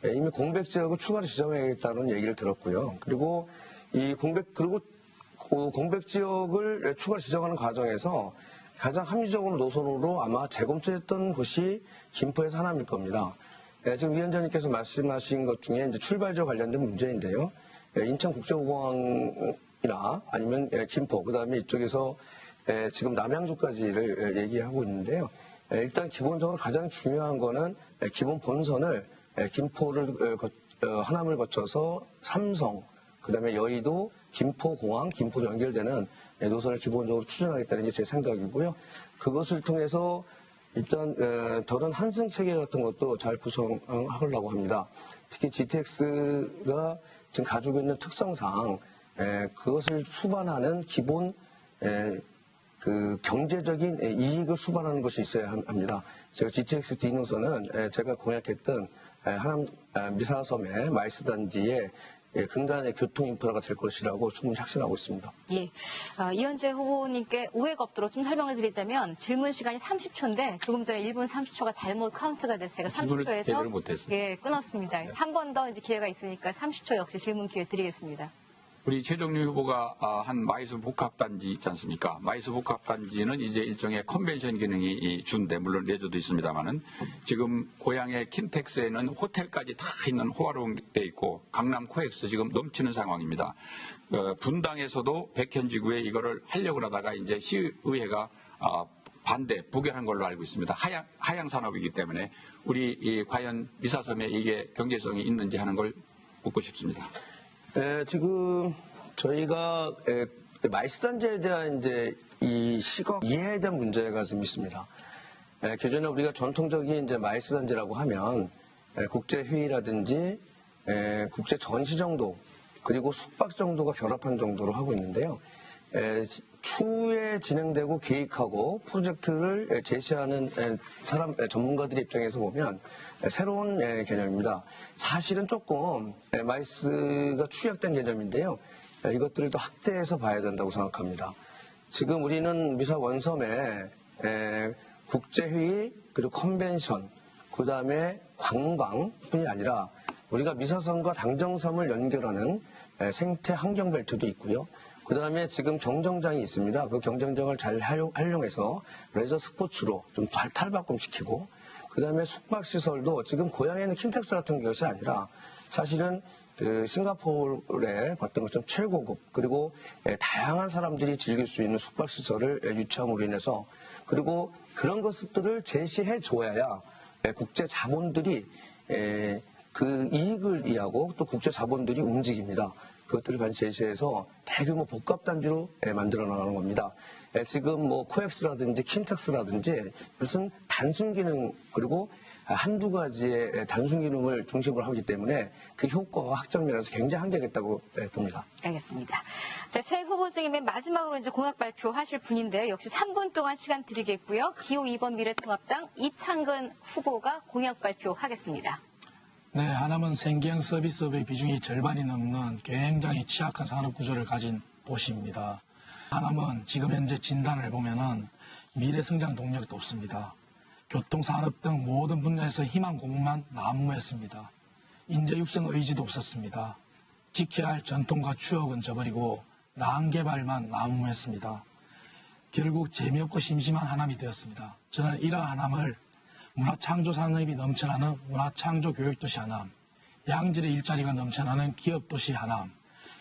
이미 공백지역을 추가로 지정하겠다는 얘기를 들었고요. 그리고 공백지역을 추가로 지정하는 과정에서 가장 합리적으로 노선으로 아마 재검토했던 곳이 김포에서 하남일 겁니다. 지금 위원장님께서 말씀하신 것 중에 이제 출발지와 관련된 문제인데요. 인천국제공항이나 아니면 김포, 그 다음에 이쪽에서 지금 남양주까지를 얘기하고 있는데요. 일단 기본적으로 가장 중요한 거는 기본 본선을 김포를 하남을 거쳐서 삼성, 그 다음에 여의도, 김포공항, 김포로 연결되는 노선을 기본적으로 추진하겠다는 게 제 생각이고요. 그것을 통해서 일단 더런 환승 체계 같은 것도 잘 구성하려고 합니다. 특히 GTX가 지금 가지고 있는 특성상 그것을 수반하는 기본 그 경제적인 이익을 수반하는 것이 있어야 합니다. 제가 GTX 디능선은 제가 공약했던 하남 미사섬의 마이스 단지의 근간의 교통 인프라가 될 것이라고 충분히 확신하고 있습니다. 예. 이현재 후보님께 오해가 없도록 좀 설명을 드리자면 질문 시간이 30초인데 조금 전에 1분 30초가 잘못 카운트가 돼서 제가 질문을 제대로 30초에서 못했어요. 예, 끊었습니다. 한 번 더 이제 기회가 있으니까 30초 역시 질문 기회 드리겠습니다. 우리 최종률 후보가 한 마이스 복합단지 있지 않습니까? 마이스 복합단지는 이제 일종의 컨벤션 기능이 준데 물론 레저도 있습니다만은 지금 고향의 킨텍스에는 호텔까지 다 있는 호화로운데 있고 강남 코엑스 지금 넘치는 상황입니다. 분당에서도 백현지구에 이거를 하려고 하다가 이제 시의회가 반대 부결한 걸로 알고 있습니다. 하향 산업이기 때문에 우리 과연 미사섬에 이게 경제성이 있는지 하는 걸 묻고 싶습니다. 지금 저희가 마이스 단지에 대한 이제 이 시각 이해에 대한 문제가 좀 있습니다. 기존에 우리가 전통적인 이제 마이스 단지라고 하면 국제 회의라든지 국제 전시 정도 그리고 숙박 정도가 결합한 정도로 하고 있는데요. 추후에 진행되고 계획하고 프로젝트를 제시하는 전문가들의 입장에서 보면 새로운 개념입니다. 사실은 조금 마이스가 축약된 개념인데요. 이것들을 더 확대해서 봐야 된다고 생각합니다. 지금 우리는 미사 원섬에 국제회의 그리고 컨벤션 그다음에 관광뿐이 아니라 우리가 미사섬과 당정섬을 연결하는 생태 환경 벨트도 있고요. 그 다음에 지금 경정장이 있습니다. 그 경정장을 잘 활용해서 레저 스포츠로 좀 탈바꿈시키고 그 다음에 숙박시설도 지금 고향에는 킨텍스 같은 것이 아니라 사실은 그 싱가포르에 봤던 것처럼 최고급 그리고 다양한 사람들이 즐길 수 있는 숙박시설을 유치함으로 인해서 그리고 그런 것들을 제시해 줘야 국제 자본들이 그 이익을 이해하고 또 국제 자본들이 움직입니다. 그것들을 반드시 제시해서 대규모 복합단지로 만들어 나가는 겁니다. 지금 뭐 코엑스라든지 킨텍스라든지 무슨 단순 기능 그리고 한두 가지의 단순 기능을 중심으로 하기 때문에 그 효과와 확장 면에서 굉장히 한계가 있다고 봅니다. 알겠습니다. 자, 새 후보 중에 맨 마지막으로 이제 공약 발표하실 분인데요. 역시 3분 동안 시간 드리겠고요. 기호 2번 미래통합당 이창근 후보가 공약 발표하겠습니다. 네, 하남은 생계형 서비스업의 비중이 절반이 넘는 굉장히 취약한 산업 구조를 가진 도시입니다. 하남은 지금 현재 진단을 해보면은 미래 성장 동력도 없습니다. 교통, 산업 등 모든 분야에서 희망 고문만 난무했습니다. 인재 육성 의지도 없었습니다. 지켜야 할 전통과 추억은 저버리고 나은 개발만 난무했습니다. 결국 재미없고 심심한 하남이 되었습니다. 저는 이러한 하남을 문화창조 산업이 넘쳐나는 문화창조 교육도시 하남, 양질의 일자리가 넘쳐나는 기업도시 하남,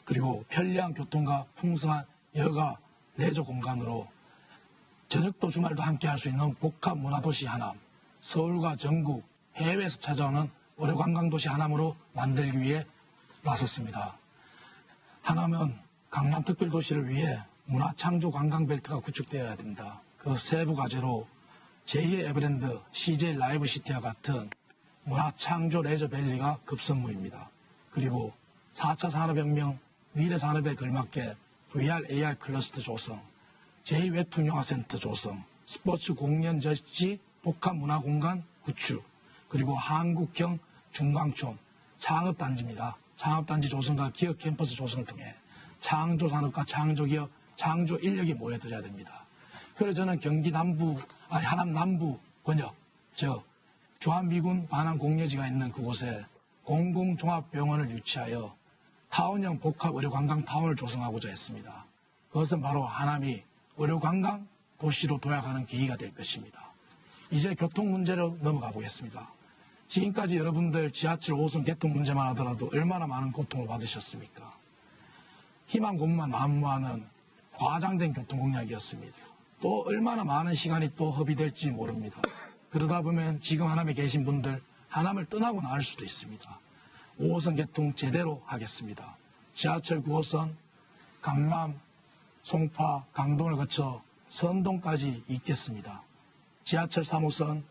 그리고 편리한 교통과 풍성한 여가 레저 공간으로 저녁도 주말도 함께 할 수 있는 복합 문화도시 하남, 서울과 전국, 해외에서 찾아오는 어뢰관광도시 하남으로 만들기 위해 나섰습니다. 하남은 강남특별도시를 위해 문화창조 관광벨트가 구축되어야 됩니다. 그 세부 과제로 제2의 에버랜드, CJ 라이브 시티와 같은 문화창조 레저밸리가 급선무입니다. 그리고 4차 산업혁명 미래산업에 걸맞게 VR, AR 클러스터 조성, 제2웹툰 영화센터 조성, 스포츠 공연 저지 복합문화공간 구축, 그리고 한국형 중강촌 창업단지입니다. 창업단지 조성과 기업 캠퍼스 조성을 통해 창조산업과 창조기업, 창조인력이 모여들어야 됩니다. 그래서 저는 경기 남부, 하남 남부 권역, 즉 주한미군 반환 공여지가 있는 그곳에 공공종합병원을 유치하여 타운형 복합 의료관광 타운을 조성하고자 했습니다. 그것은 바로 하남이 의료관광 도시로 도약하는 계기가 될 것입니다. 이제 교통 문제로 넘어가 보겠습니다. 지금까지 여러분들 지하철 5호선 개통 문제만 하더라도 얼마나 많은 고통을 받으셨습니까? 희망 고문만 난무하는 과장된 교통 공약이었습니다. 또 얼마나 많은 시간이 또 허비될지 모릅니다. 그러다 보면 지금 하남에 계신 분들 하남을 떠나고 나올 수도 있습니다. 5호선 개통 제대로 하겠습니다. 지하철 9호선 강남, 송파, 강동을 거쳐 선동까지 잇겠습니다. 지하철 3호선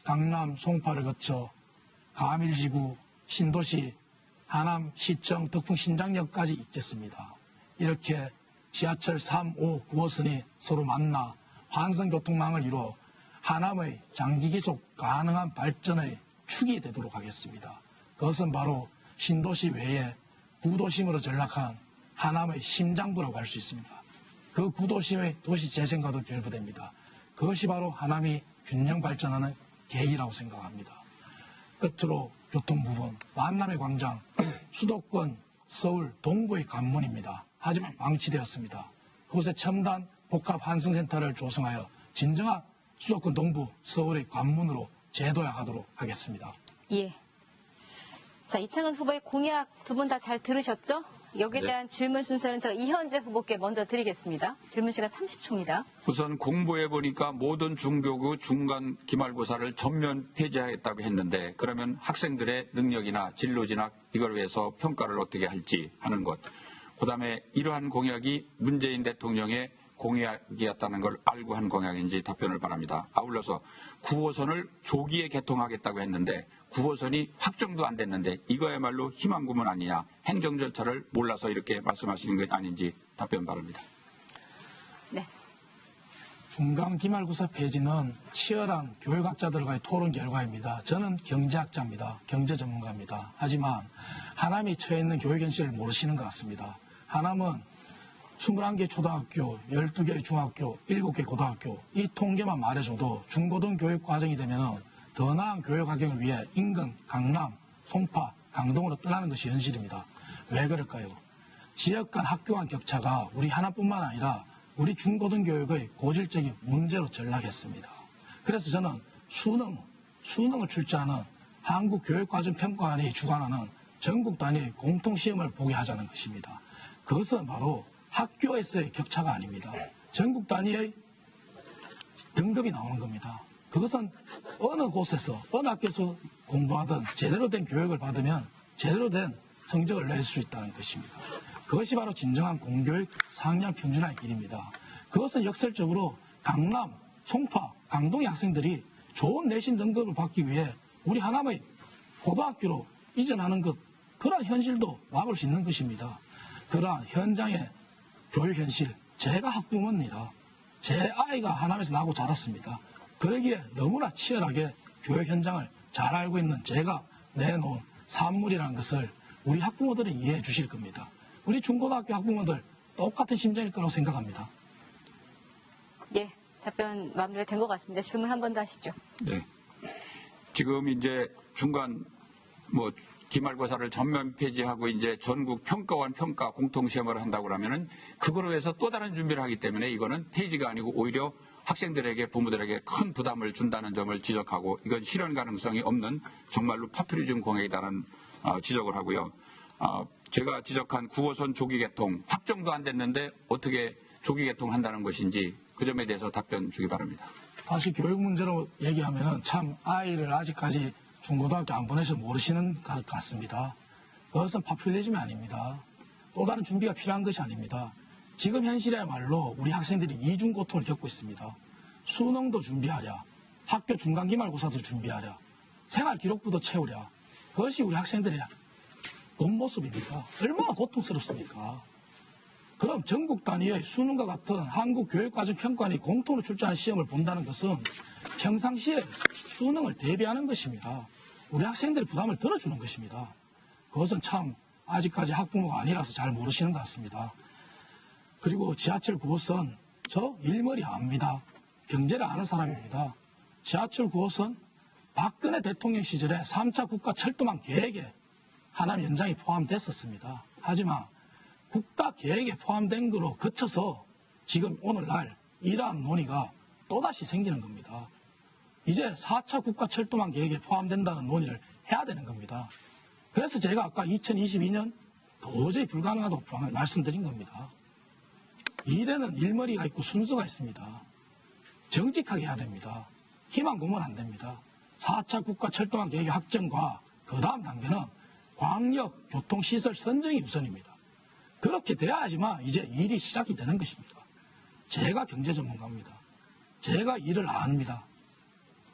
강남, 송파를 거쳐 가밀지구, 신도시, 하남, 시청, 덕풍, 신장역까지 잇겠습니다. 이렇게 지하철 3, 5, 9호선이 서로 만나 환승교통망을 이루어 하남의 장기지속 가능한 발전의 축이 되도록 하겠습니다. 그것은 바로 신도시 외에 구도심으로 전락한 하남의 심장부라고 할 수 있습니다. 그 구도심의 도시 재생과도 결부됩니다. 그것이 바로 하남이 균형 발전하는 계기라고 생각합니다. 끝으로 교통 부분, 만남의 광장, 수도권 서울 동부의 관문입니다. 하지만 방치되었습니다. 그곳에 첨단 복합 환승센터를 조성하여 진정한 수도권 동부 서울의 관문으로 재도약하도록 하겠습니다. 예. 자, 이창근 후보의 공약 두 분 다 잘 들으셨죠? 여기에 네. 대한 질문 순서는 제가 이현재 후보께 먼저 드리겠습니다. 질문 시간 30초입니다. 우선 공부해 보니까 모든 중교구 중간 기말고사를 전면 폐지하겠다고 했는데 그러면 학생들의 능력이나 진로 진학 이걸 위해서 평가를 어떻게 할지 하는 것. 그다음에 이러한 공약이 문재인 대통령의 공약이었다는 걸 알고 한 공약인지 답변을 바랍니다. 아울러서 9호선을 조기에 개통하겠다고 했는데 9호선이 확정도 안 됐는데 이거야말로 희망고문 아니냐, 행정 절차를 몰라서 이렇게 말씀하시는 것 아닌지 답변 바랍니다. 네. 중간 기말고사 폐지는 치열한 교육학자들과의 토론 결과입니다. 저는 경제학자입니다. 경제 전문가입니다. 하지만 하남이 처해 있는 교육 현실을 모르시는 것 같습니다. 하남은 21개 초등학교, 12개 중학교, 7개 고등학교 이 통계만 말해줘도 중고등 교육 과정이 되면 더 나은 교육 환경을 위해 인근, 강남, 송파, 강동으로 떠나는 것이 현실입니다. 왜 그럴까요? 지역 간 학교 간 격차가 우리 하나뿐만 아니라 우리 중고등 교육의 고질적인 문제로 전락했습니다. 그래서 저는 수능을 출제하는 한국교육과정평가원이 주관하는 전국 단위의 공통시험을 보게 하자는 것입니다. 그것은 바로 학교에서의 격차가 아닙니다. 전국 단위의 등급이 나오는 겁니다. 그것은 어느 곳에서, 어느 학교에서 공부하든 제대로 된 교육을 받으면 제대로 된 성적을 낼 수 있다는 것입니다. 그것이 바로 진정한 공교육 상향 평준화의 길입니다. 그것은 역설적으로 강남, 송파, 강동의 학생들이 좋은 내신 등급을 받기 위해 우리 하남의 고등학교로 이전하는 것, 그러한 현실도 막을 수 있는 것입니다. 그러한 현장의 교육 현실, 제가 학부모입니다. 제 아이가 하남에서 나고 자랐습니다. 그러기에 너무나 치열하게 교육 현장을 잘 알고 있는 제가 내놓은 산물이라는 것을 우리 학부모들이 이해해 주실 겁니다. 우리 중고등학교 학부모들 똑같은 심정일 거라고 생각합니다. 예. 답변 마무리가 된 것 같습니다. 질문 한 번 더 하시죠. 네. 지금 이제 중간 기말고사를 전면 폐지하고 이제 전국 평가원 평가 공통시험을 한다고 그러면은 그거로 해서 또 다른 준비를 하기 때문에 이거는 폐지가 아니고 오히려 학생들에게 부모들에게 큰 부담을 준다는 점을 지적하고 이건 실현 가능성이 없는 정말로 파퓰리즘 공약이다라는 지적을 하고요. 제가 지적한 9호선 조기 개통 확정도 안 됐는데 어떻게 조기 개통한다는 것인지 그 점에 대해서 답변 주기 바랍니다. 다시 교육 문제로 얘기하면 참 아이를 아직까지 중고등학교 안 보내서 모르시는 것 같습니다. 그것은 파퓰리즘이 아닙니다. 또 다른 준비가 필요한 것이 아닙니다. 지금 현실이야말로 우리 학생들이 이중 고통을 겪고 있습니다. 수능도 준비하랴, 학교 중간 기말고사도 준비하랴, 생활 기록부도 채우랴. 그것이 우리 학생들의 본 모습입니다. 얼마나 고통스럽습니까? 그럼 전국 단위의 수능과 같은 한국교육과정평가원이 공통으로 출제하는 시험을 본다는 것은 평상시에 수능을 대비하는 것입니다. 우리 학생들의 부담을 덜어주는 것입니다. 그것은 참 아직까지 학부모가 아니라서 잘 모르시는 것 같습니다. 그리고 지하철 9호선 저 일머리 압니다. 경제를 아는 사람입니다. 지하철 9호선 박근혜 대통령 시절에 3차 국가 철도망 계획에 하남 연장이 포함됐었습니다. 하지만 국가 계획에 포함된 거로 그쳐서 지금 오늘날 이러한 논의가 또다시 생기는 겁니다. 이제 4차 국가 철도망 계획에 포함된다는 논의를 해야 되는 겁니다. 그래서 제가 아까 2022년 도저히 불가능하다고 말씀드린 겁니다. 일에는 일머리가 있고 순서가 있습니다. 정직하게 해야 됩니다. 희망 고문 안 됩니다. 4차 국가 철도망 계획의 확정과 그 다음 단계는 광역 교통시설 선정이 우선입니다. 그렇게 돼야지만 이제 일이 시작이 되는 것입니다. 제가 경제 전문가입니다. 제가 일을 압니다.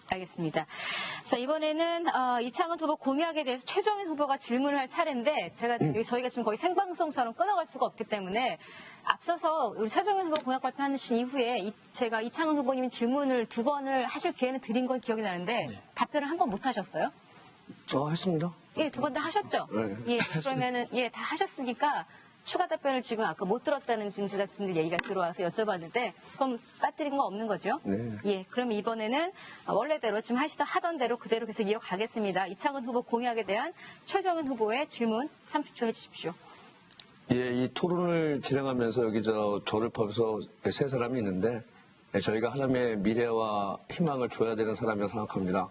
알겠습니다. 자, 이번에는 이창훈 후보 공약에 대해서 최종인 후보가 질문을 할 차례인데 저희가 지금 거의 생방송처럼 끊어갈 수가 없기 때문에 앞서서 우리 최종인 후보 공약 발표하신 이후에 제가 이창훈 후보님이 질문을 2번을 하실 기회는 드린 건 기억이 나는데 답변을 한 번 못 하셨어요? 했습니다. 예, 2번 다 하셨죠? 네. 예, 그러면은 다 하셨으니까 추가 답변을 지금 아까 못 들었다는 지금 제작진들 얘기가 들어와서 여쭤봤는데 그럼 빠뜨린 거 없는 거죠? 네. 예, 그럼 이번에는 원래대로 지금 하던 대로 그대로 계속 이어가겠습니다. 이창훈 후보 공약에 대한 최종인 후보의 질문 30초 해주십시오. 이 토론을 진행하면서 여기 저를 포함해서 3사람이 있는데 저희가 하나님의 미래와 희망을 줘야 되는 사람이라고 생각합니다.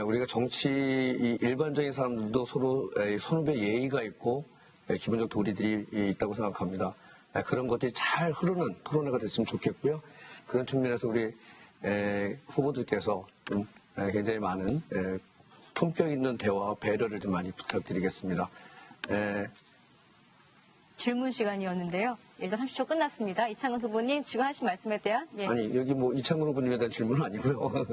우리가 정치 일반적인 사람들도 서로 선후배 예의가 있고 기본적 도리들이 있다고 생각합니다. 그런 것들이 잘 흐르는 토론회가 됐으면 좋겠고요. 그런 측면에서 우리 후보들께서 좀 굉장히 많은 품격 있는 대화와 배려를 좀 많이 부탁드리겠습니다. 질문 시간이었는데요. 일단 30초 끝났습니다. 이창훈 후보님 지금 하신 말씀에 대한 아니 여기 이창훈 후보님에 대한 질문은 아니고요.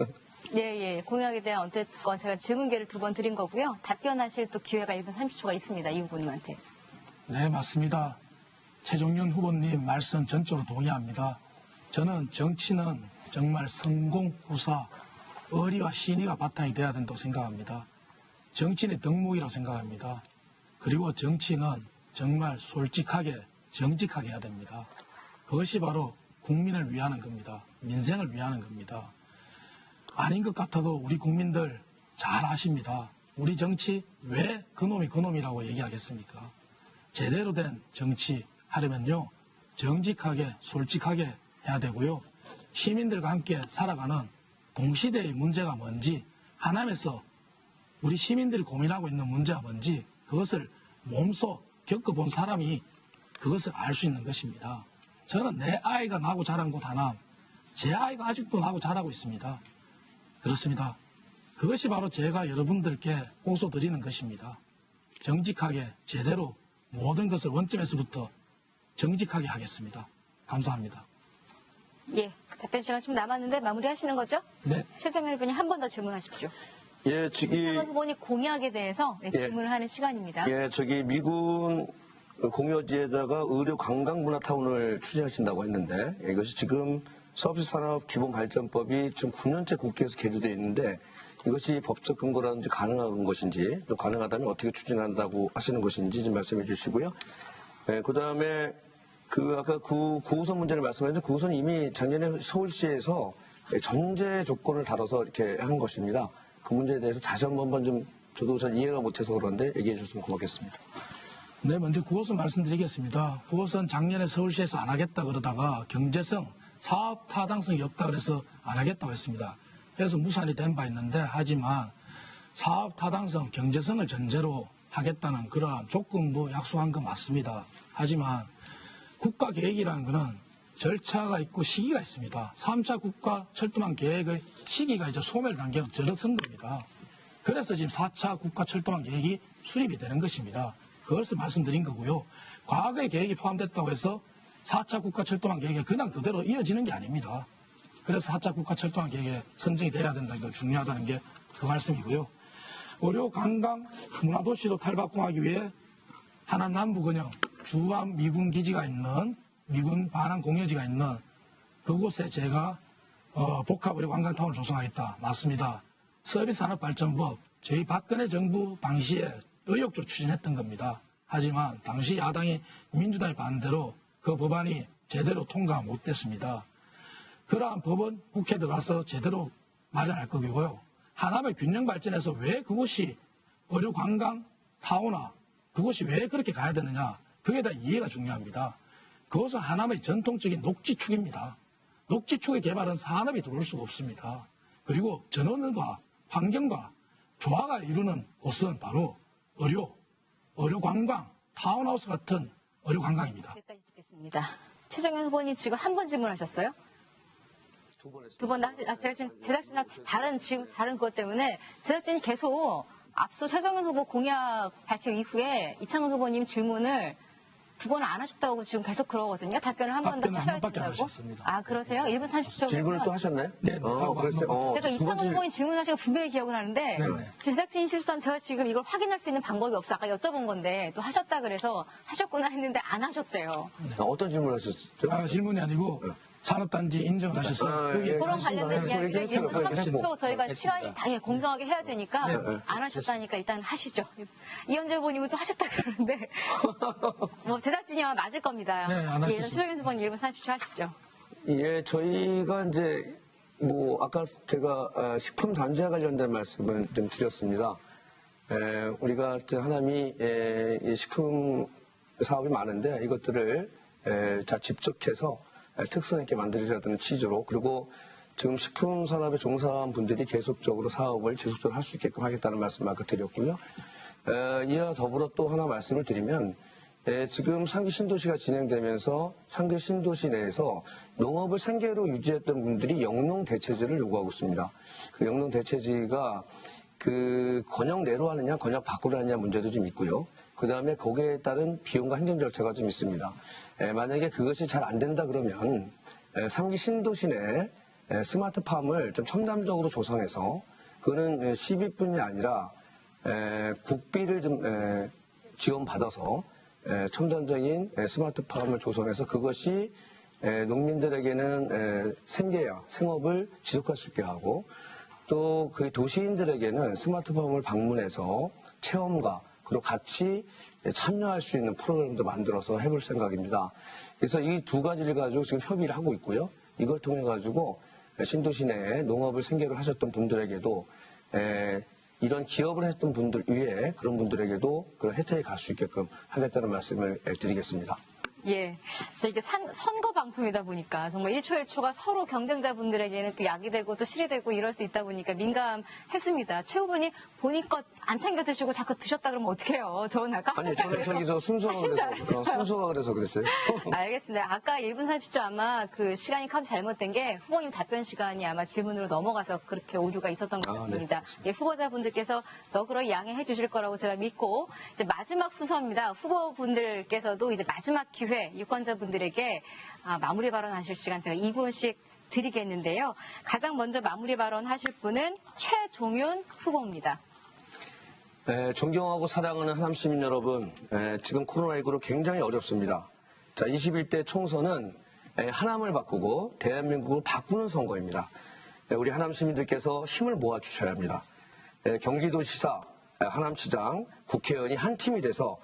예. 공약에 대한 어쨌건 제가 질문 기회를 2번 드린 거고요. 답변하실 또 기회가 1분 30초가 있습니다. 이 후보님한테. 네, 맞습니다. 최종윤 후보님 말씀 전적으로 동의합니다. 저는 정치는 정말 성공, 후사, 의리와 신의가 바탕이 돼야 된다고 생각합니다. 정치인의 덕목이라고 생각합니다. 그리고 정치는 정말 솔직하게, 정직하게 해야 됩니다. 그것이 바로 국민을 위하는 겁니다. 민생을 위하는 겁니다. 아닌 것 같아도 우리 국민들 잘 아십니다. 우리 정치 왜 그놈이라고 얘기하겠습니까? 제대로 된 정치 하려면요, 정직하게, 솔직하게 해야 되고요. 시민들과 함께 살아가는 동시대의 문제가 뭔지, 하나님에서 우리 시민들이 고민하고 있는 문제가 뭔지, 그것을 몸소 겪어본 사람이 그것을 알 수 있는 것입니다. 저는 내 아이가 나고 자란 곳 하남, 제 아이가 아직도 나고 자라고 있습니다. 그렇습니다. 그것이 바로 제가 여러분들께 호소드리는 것입니다. 정직하게, 제대로 모든 것을 원점에서부터 정직하게 하겠습니다. 감사합니다. 예, 답변 시간 좀 남았는데 마무리하시는 거죠? 네. 최종현 후보님 한 번 더 질문하십시오. 이창훈 후보님 공약에 대해서 질문을 하는 시간입니다. 미군 공여지에다가 의료 관광 문화타운을 추진하신다고 했는데 이것이 지금 서비스 산업 기본 발전법이 지금 9년째 국회에서 개조되어 있는데 이것이 법적 근거라든지 가능한 것인지 또 가능하다면 어떻게 추진한다고 하시는 것인지 좀 말씀해 주시고요. 그 다음에 아까 구호선 문제를 말씀하셨는데 구호선 이미 작년에 서울시에서 전제 조건을 달아서 이렇게 한 것입니다. 그 문제에 대해서 다시 한 번만 좀 저도 잘 이해가 못해서 그런데 얘기해 주셨으면 고맙겠습니다. 네, 먼저 9호선 말씀드리겠습니다. 9호선 작년에 서울시에서 안 하겠다 그러다가 경제성, 사업 타당성이 없다 그래서 안 하겠다고 했습니다. 그래서 무산이 된 바 있는데 하지만 사업 타당성, 경제성을 전제로 하겠다는 그러한 조건부 약속한 거 맞습니다. 하지만 국가 계획이라는 것은 절차가 있고 시기가 있습니다. 3차 국가 철도망 계획의 시기가 이제 소멸 단계로 들어선 겁니다. 그래서 지금 4차 국가 철도망 계획이 수립이 되는 것입니다. 그것을 말씀드린 거고요. 과거의 계획이 포함됐다고 해서 4차 국가 철도망 계획이 그냥 그대로 이어지는 게 아닙니다. 그래서 4차 국가 철도망 계획에 선정이 돼야 된다는 게 중요하다는 게 그 말씀이고요. 의료, 관광, 문화도시로 탈바꿈하기 위해 하남 남부근영 주암 미군 기지가 있는 미군 반항 공여지가 있는 그곳에 제가 복합의료 관광타운을 조성하겠다. 맞습니다. 서비스산업발전법 저희 박근혜 정부 당시에 의욕적으로 추진했던 겁니다. 하지만 당시 야당이 민주당의 반대로 그 법안이 제대로 통과 못됐습니다. 그러한 법은 국회에 들어와서 제대로 마련할 거고요. 하남의 균형 발전에서 왜 그곳이 의료 관광 타운화 그것이 왜 그렇게 가야 되느냐 그게 다 이해가 중요합니다. 그것은 하남의 전통적인 녹지축입니다. 녹지축의 개발은 산업이 들어올 수가 없습니다. 그리고 전원과 환경과 조화가 이루는 곳은 바로 의료 관광, 타운하우스 같은 의료 관광입니다. 여기까지 듣겠습니다. 최정현 후보님 지금 한 번 질문하셨어요? 두 번 제가 지금 제작진이랑 다른 것 때문에 제작진이 계속 앞서 최정현 후보 공약 발표 이후에 이창훈 후보님 질문을 두 번을 안 하셨다고 지금 계속 그러거든요. 답변을 한 번 더 답변을 한 하셔야 번밖에 안 된다고. 하셨습니다. 아, 그러세요? 1분 30초. 질문을 또 하셨나요? 네, 하고 그랬어요. 제가 이창훈 후보님 질문하신 거 분명히 기억을 하는데 네네. 제작진 실수한 제가 지금 이걸 확인할 수 있는 방법이 없어 아까 여쭤본 건데 또 하셨다 그래서 하셨구나 했는데 안 하셨대요. 어떤 질문을 하셨죠? 질문이 아니고 산업단지 인정을 하셨어요. 예. 그런 관련된 그 이야기를 얘기했죠. 1분 그 얘기했고. 30초 저희가 시간이 다 공정하게 해야 되니까 네. 안 하셨다니까 일단 하시죠. 이현재 후보님은 또 하셨다 그러는데 뭐 제작진이 아마 맞을 겁니다. 네, 안 하셨습니다. 수정현 후보님 1분 30초 하시죠. 예, 저희가 이제 아까 제가 식품 단지와 관련된 말씀을 좀 드렸습니다. 우리가 하나미 이 식품 사업이 많은데 이것들을 집적해서 특성 있게 만들으려는 취지로 그리고 지금 식품 산업에 종사한 분들이 계속적으로 사업을 지속적으로 할 수 있게끔 하겠다는 말씀을 아까 드렸고요. 이와 더불어 또 하나 말씀을 드리면 지금 상기 신도시가 진행되면서 상기 신도시 내에서 농업을 생계로 유지했던 분들이 영농 대체제를 요구하고 있습니다. 그 영농 대체제가 그 권역 내로 하느냐 권역 밖으로 하느냐 문제도 좀 있고요. 그 다음에 거기에 따른 비용과 행정 절차가 좀 있습니다. 만약에 그것이 잘 안 된다 그러면 상기 신도시 내 스마트팜을 좀 첨단적으로 조성해서 그거는 시비뿐이 아니라 국비를 좀 지원받아서 첨단적인 스마트팜을 조성해서 그것이 농민들에게는 생계야, 생업을 지속할 수 있게 하고 또 그 도시인들에게는 스마트팜을 방문해서 체험과 그리고 같이 참여할 수 있는 프로그램도 만들어서 해볼 생각입니다. 그래서 이 두 가지를 가지고 지금 협의를 하고 있고요. 이걸 통해 가지고 신도시 내에 농업을 생계로 하셨던 분들에게도 이런 기업을 했던 분들 위에 그런 분들에게도 그런 혜택이 갈 수 있게끔 하겠다는 말씀을 드리겠습니다. 예. 이게 선거 방송이다 보니까 정말 1초 1초가 서로 경쟁자분들에게는 또 약이 되고 또 실이 되고 이럴 수 있다 보니까 민감했습니다. 최 후보님 본인 것 안 챙겨 드시고 자꾸 드셨다 그러면 어떡해요? 저는 아까 아니, 저는 저기서 순서가 하신 줄 그래서, 알았어요. 순서가 그래서 그랬어요. 알겠습니다. 아까 1분 30초 아마 그 시간이 카드 잘못된 게 후보님 답변 시간이 아마 질문으로 넘어가서 그렇게 오류가 있었던 것 같습니다. 예, 후보자분들께서 너그러 양해해 주실 거라고 제가 믿고 이제 마지막 순서입니다. 후보분들께서도 이제 마지막 기회 유권자분들에게 마무리 발언하실 시간 제가 2분씩 드리겠는데요. 가장 먼저 마무리 발언하실 분은 최종윤 후보입니다. 존경하고 사랑하는 하남 시민 여러분, 지금 코로나19로 굉장히 어렵습니다. 자, 21대 총선은 하남을 바꾸고 대한민국을 바꾸는 선거입니다. 우리 하남 시민들께서 힘을 모아 주셔야 합니다. 경기도지사, 하남시장, 국회의원이 한 팀이 돼서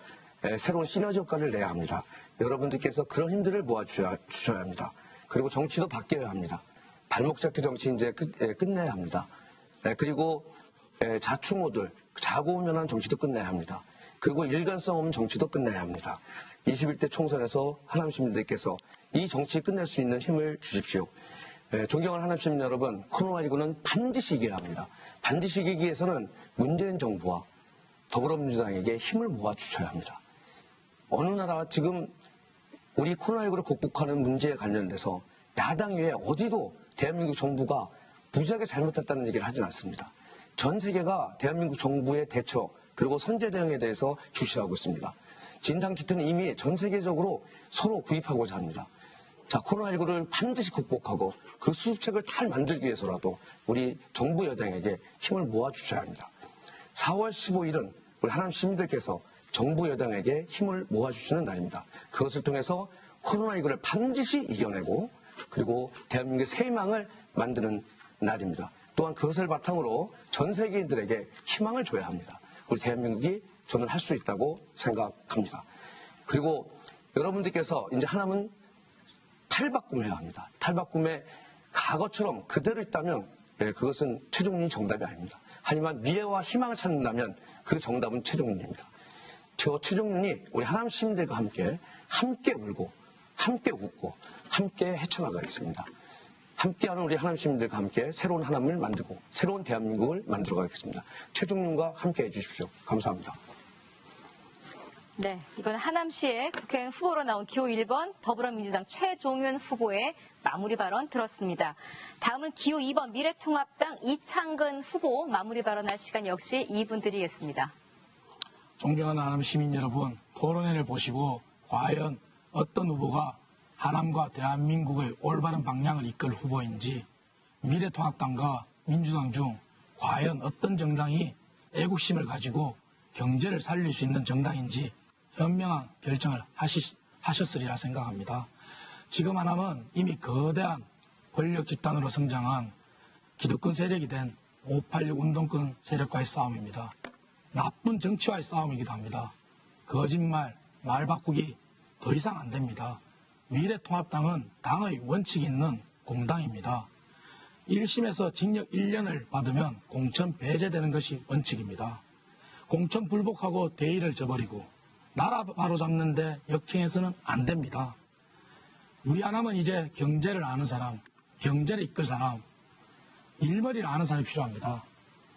새로운 시너지 효과를 내야 합니다. 여러분들께서 그런 힘들을 모아 주셔야 합니다. 그리고 정치도 바뀌어야 합니다. 발목 잡기 정치 이제 끝내야 합니다. 그리고 자충우돌, 자고우면한 정치도 끝내야 합니다. 그리고 일관성 없는 정치도 끝내야 합니다. 21대 총선에서 하남 시민들께서 이 정치 끝낼 수 있는 힘을 주십시오. 존경하는 하남 시민 여러분, 코로나19는 반드시 이겨야 합니다. 반드시 이기기 위해서는 문재인 정부와 더불어민주당에게 힘을 모아 주셔야 합니다. 어느 나라 지금 우리 코로나19를 극복하는 문제에 관련돼서 야당 외에 어디도 대한민국 정부가 무지하게 잘못했다는 얘기를 하진 않습니다. 전 세계가 대한민국 정부의 대처 그리고 선제 대응에 대해서 주시하고 있습니다. 진단키트는 이미 전 세계적으로 서로 구입하고자 합니다. 자, 코로나19를 반드시 극복하고 그 수습책을 잘 만들기 위해서라도 우리 정부 여당에게 힘을 모아주셔야 합니다. 4월 15일은 우리 하남 시민들께서 정부 여당에게 힘을 모아주시는 날입니다. 그것을 통해서 코로나19를 반드시 이겨내고 그리고 대한민국의 새 희망을 만드는 날입니다. 또한 그것을 바탕으로 전 세계인들에게 희망을 줘야 합니다. 우리 대한민국이 저는 할 수 있다고 생각합니다. 그리고 여러분들께서 이제 하나는 탈바꿈해야 합니다. 탈바꿈에 과거처럼 그대로 있다면 그것은 최종윤이 정답이 아닙니다. 하지만 미래와 희망을 찾는다면 그 정답은 최종윤입니다. 저 최종윤이 우리 하남 시민들과 함께 울고 함께 웃고 함께 헤쳐나가겠습니다. 함께하는 우리 하남 시민들과 함께 새로운 하남을 만들고 새로운 대한민국을 만들어 가겠습니다. 최종윤과 함께 해주십시오. 감사합니다. 네, 이번 하남시의 국회의원 후보로 나온 기호 1번 더불어민주당 최종윤 후보의 마무리 발언 들었습니다. 다음은 기호 2번 미래통합당 이창근 후보 마무리 발언할 시간 역시 2분 드리겠습니다. 존경하는 하남 시민 여러분, 토론회를 보시고 과연 어떤 후보가 하남과 대한민국의 올바른 방향을 이끌 후보인지, 미래통합당과 민주당 중 과연 어떤 정당이 애국심을 가지고 경제를 살릴 수 있는 정당인지 현명한 결정을 하셨으리라 생각합니다. 지금 하남은 이미 거대한 권력 집단으로 성장한 기득권 세력이 된 586 운동권 세력과의 싸움입니다. 나쁜 정치와의 싸움이기도 합니다. 거짓말, 말 바꾸기 더 이상 안 됩니다. 미래통합당은 당의 원칙이 있는 공당입니다. 1심에서 징역 1년을 받으면 공천 배제되는 것이 원칙입니다. 공천 불복하고 대의를 저버리고 나라 바로잡는데 역행해서는 안 됩니다. 우리 하남은 이제 경제를 아는 사람, 경제를 이끌 사람, 일머리를 아는 사람이 필요합니다.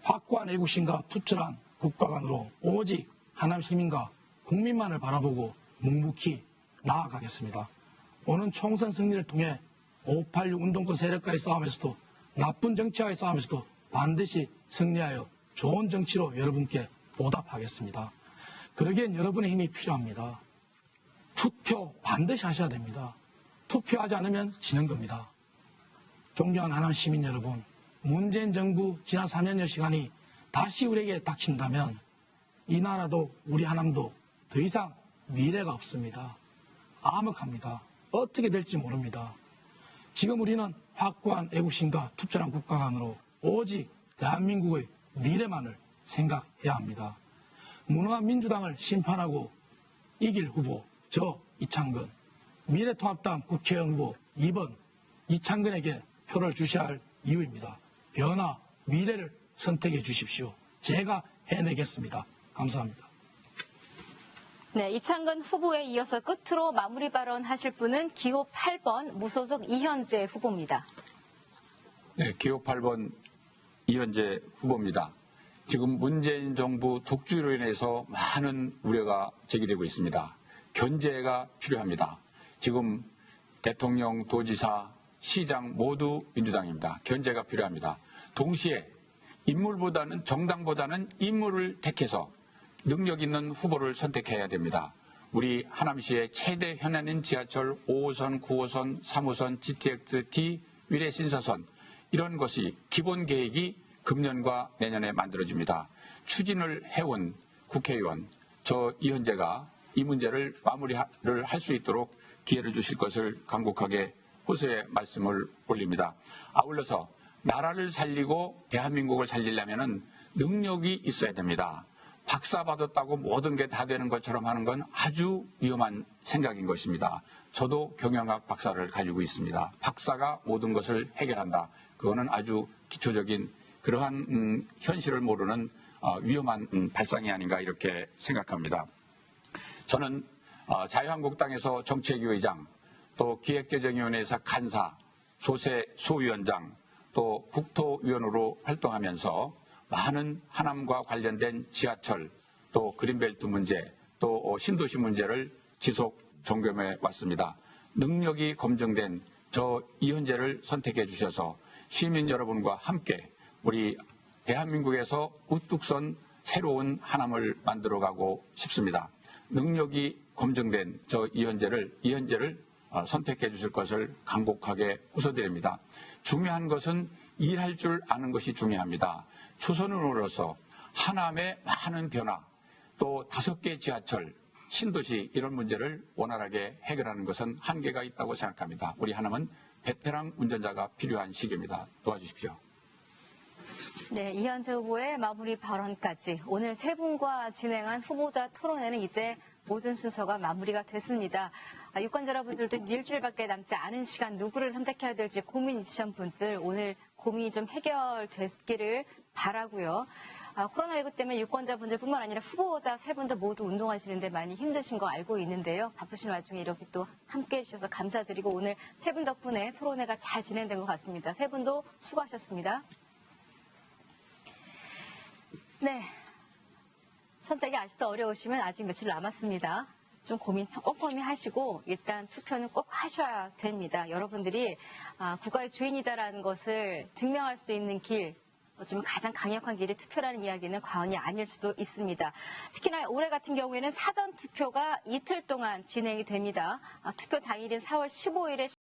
확고한 애국심과 투철한 국가관으로 오직 하남 시민과 국민만을 바라보고 묵묵히 나아가겠습니다. 오는 총선 승리를 통해 586 운동권 세력과의 싸움에서도 나쁜 정치와의 싸움에서도 반드시 승리하여 좋은 정치로 여러분께 보답하겠습니다. 그러기엔 여러분의 힘이 필요합니다. 투표 반드시 하셔야 됩니다. 투표하지 않으면 지는 겁니다. 존경하는 하남 시민 여러분, 문재인 정부 지난 4년여 시간이 다시 우리에게 닥친다면 이 나라도 우리 하남도 더 이상 미래가 없습니다. 암흑합니다. 어떻게 될지 모릅니다. 지금 우리는 확고한 애국심과 투철한 국가관으로 오직 대한민국의 미래만을 생각해야 합니다. 무능한 민주당을 심판하고 이길 후보, 저 이창근, 미래통합당 국회의원 후보 2번 이창근에게 표를 주셔야 할 이유입니다. 변화, 미래를 선택해 주십시오. 제가 해내겠습니다. 감사합니다. 네, 이창근 후보에 이어서 끝으로 마무리 발언하실 분은 기호 8번 무소속 이현재 후보입니다. 네, 기호 8번 이현재 후보입니다. 지금 문재인 정부 독주로 인해서 많은 우려가 제기되고 있습니다. 견제가 필요합니다. 지금 대통령, 도지사, 시장 모두 민주당입니다. 견제가 필요합니다. 동시에 인물보다는 정당보다는 인물을 택해서 능력 있는 후보를 선택해야 됩니다. 우리 하남시의 최대 현안인 지하철 5호선, 9호선, 3호선, GTX, D, 위례 신사선 이런 것이 기본 계획이 금년과 내년에 만들어집니다. 추진을 해온 국회의원 저 이현재가 이 문제를 마무리를 할 수 있도록 기회를 주실 것을 간곡하게 호소의 말씀을 올립니다. 아울러서 나라를 살리고 대한민국을 살리려면 능력이 있어야 됩니다. 박사 받았다고 모든 게 다 되는 것처럼 하는 건 아주 위험한 생각인 것입니다. 저도 경영학 박사를 가지고 있습니다. 박사가 모든 것을 해결한다. 그거는 아주 기초적인 그러한 현실을 모르는 위험한 발상이 아닌가 이렇게 생각합니다. 저는 자유한국당에서 정책위의장, 또 기획재정위원회에서 간사, 소세 소위원장, 또 국토위원으로 활동하면서 많은 하남과 관련된 지하철, 또 그린벨트 문제, 또 신도시 문제를 지속 점검해 왔습니다. 능력이 검증된 저 이현재를 선택해 주셔서 시민 여러분과 함께 우리 대한민국에서 우뚝 선 새로운 하남을 만들어가고 싶습니다. 능력이 검증된 저 이현재를 선택해 주실 것을 간곡하게 호소드립니다. 중요한 것은 일할 줄 아는 것이 중요합니다. 초선의원으로서 하남의 많은 변화, 또 5개 지하철, 신도시 이런 문제를 원활하게 해결하는 것은 한계가 있다고 생각합니다. 우리 하남은 베테랑 운전자가 필요한 시기입니다. 도와주십시오. 네, 이현재 후보의 마무리 발언까지 오늘 세 분과 진행한 후보자 토론회는 이제 모든 순서가 마무리가 됐습니다. 유권자 여러분들도 일주일밖에 남지 않은 시간 누구를 선택해야 될지 고민 있으신 분들 오늘 고민이 좀 해결됐기를 바라고요. 코로나19 때문에 유권자분들뿐만 아니라 후보자 세 분도 모두 운동하시는데 많이 힘드신 거 알고 있는데요. 바쁘신 와중에 이렇게 또 함께해 주셔서 감사드리고 오늘 세 분 덕분에 토론회가 잘 진행된 것 같습니다. 세 분도 수고하셨습니다. 네, 선택이 아직도 어려우시면 아직 며칠 남았습니다. 좀 고민 꼼꼼히 하시고 일단 투표는 꼭 하셔야 됩니다. 여러분들이 국가의 주인이다라는 것을 증명할 수 있는 길 지금 가장 강력한 길이 투표라는 이야기는 과언이 아닐 수도 있습니다. 특히나 올해 같은 경우에는 사전 투표가 이틀 동안 진행이 됩니다. 투표 당일인 4월 15일에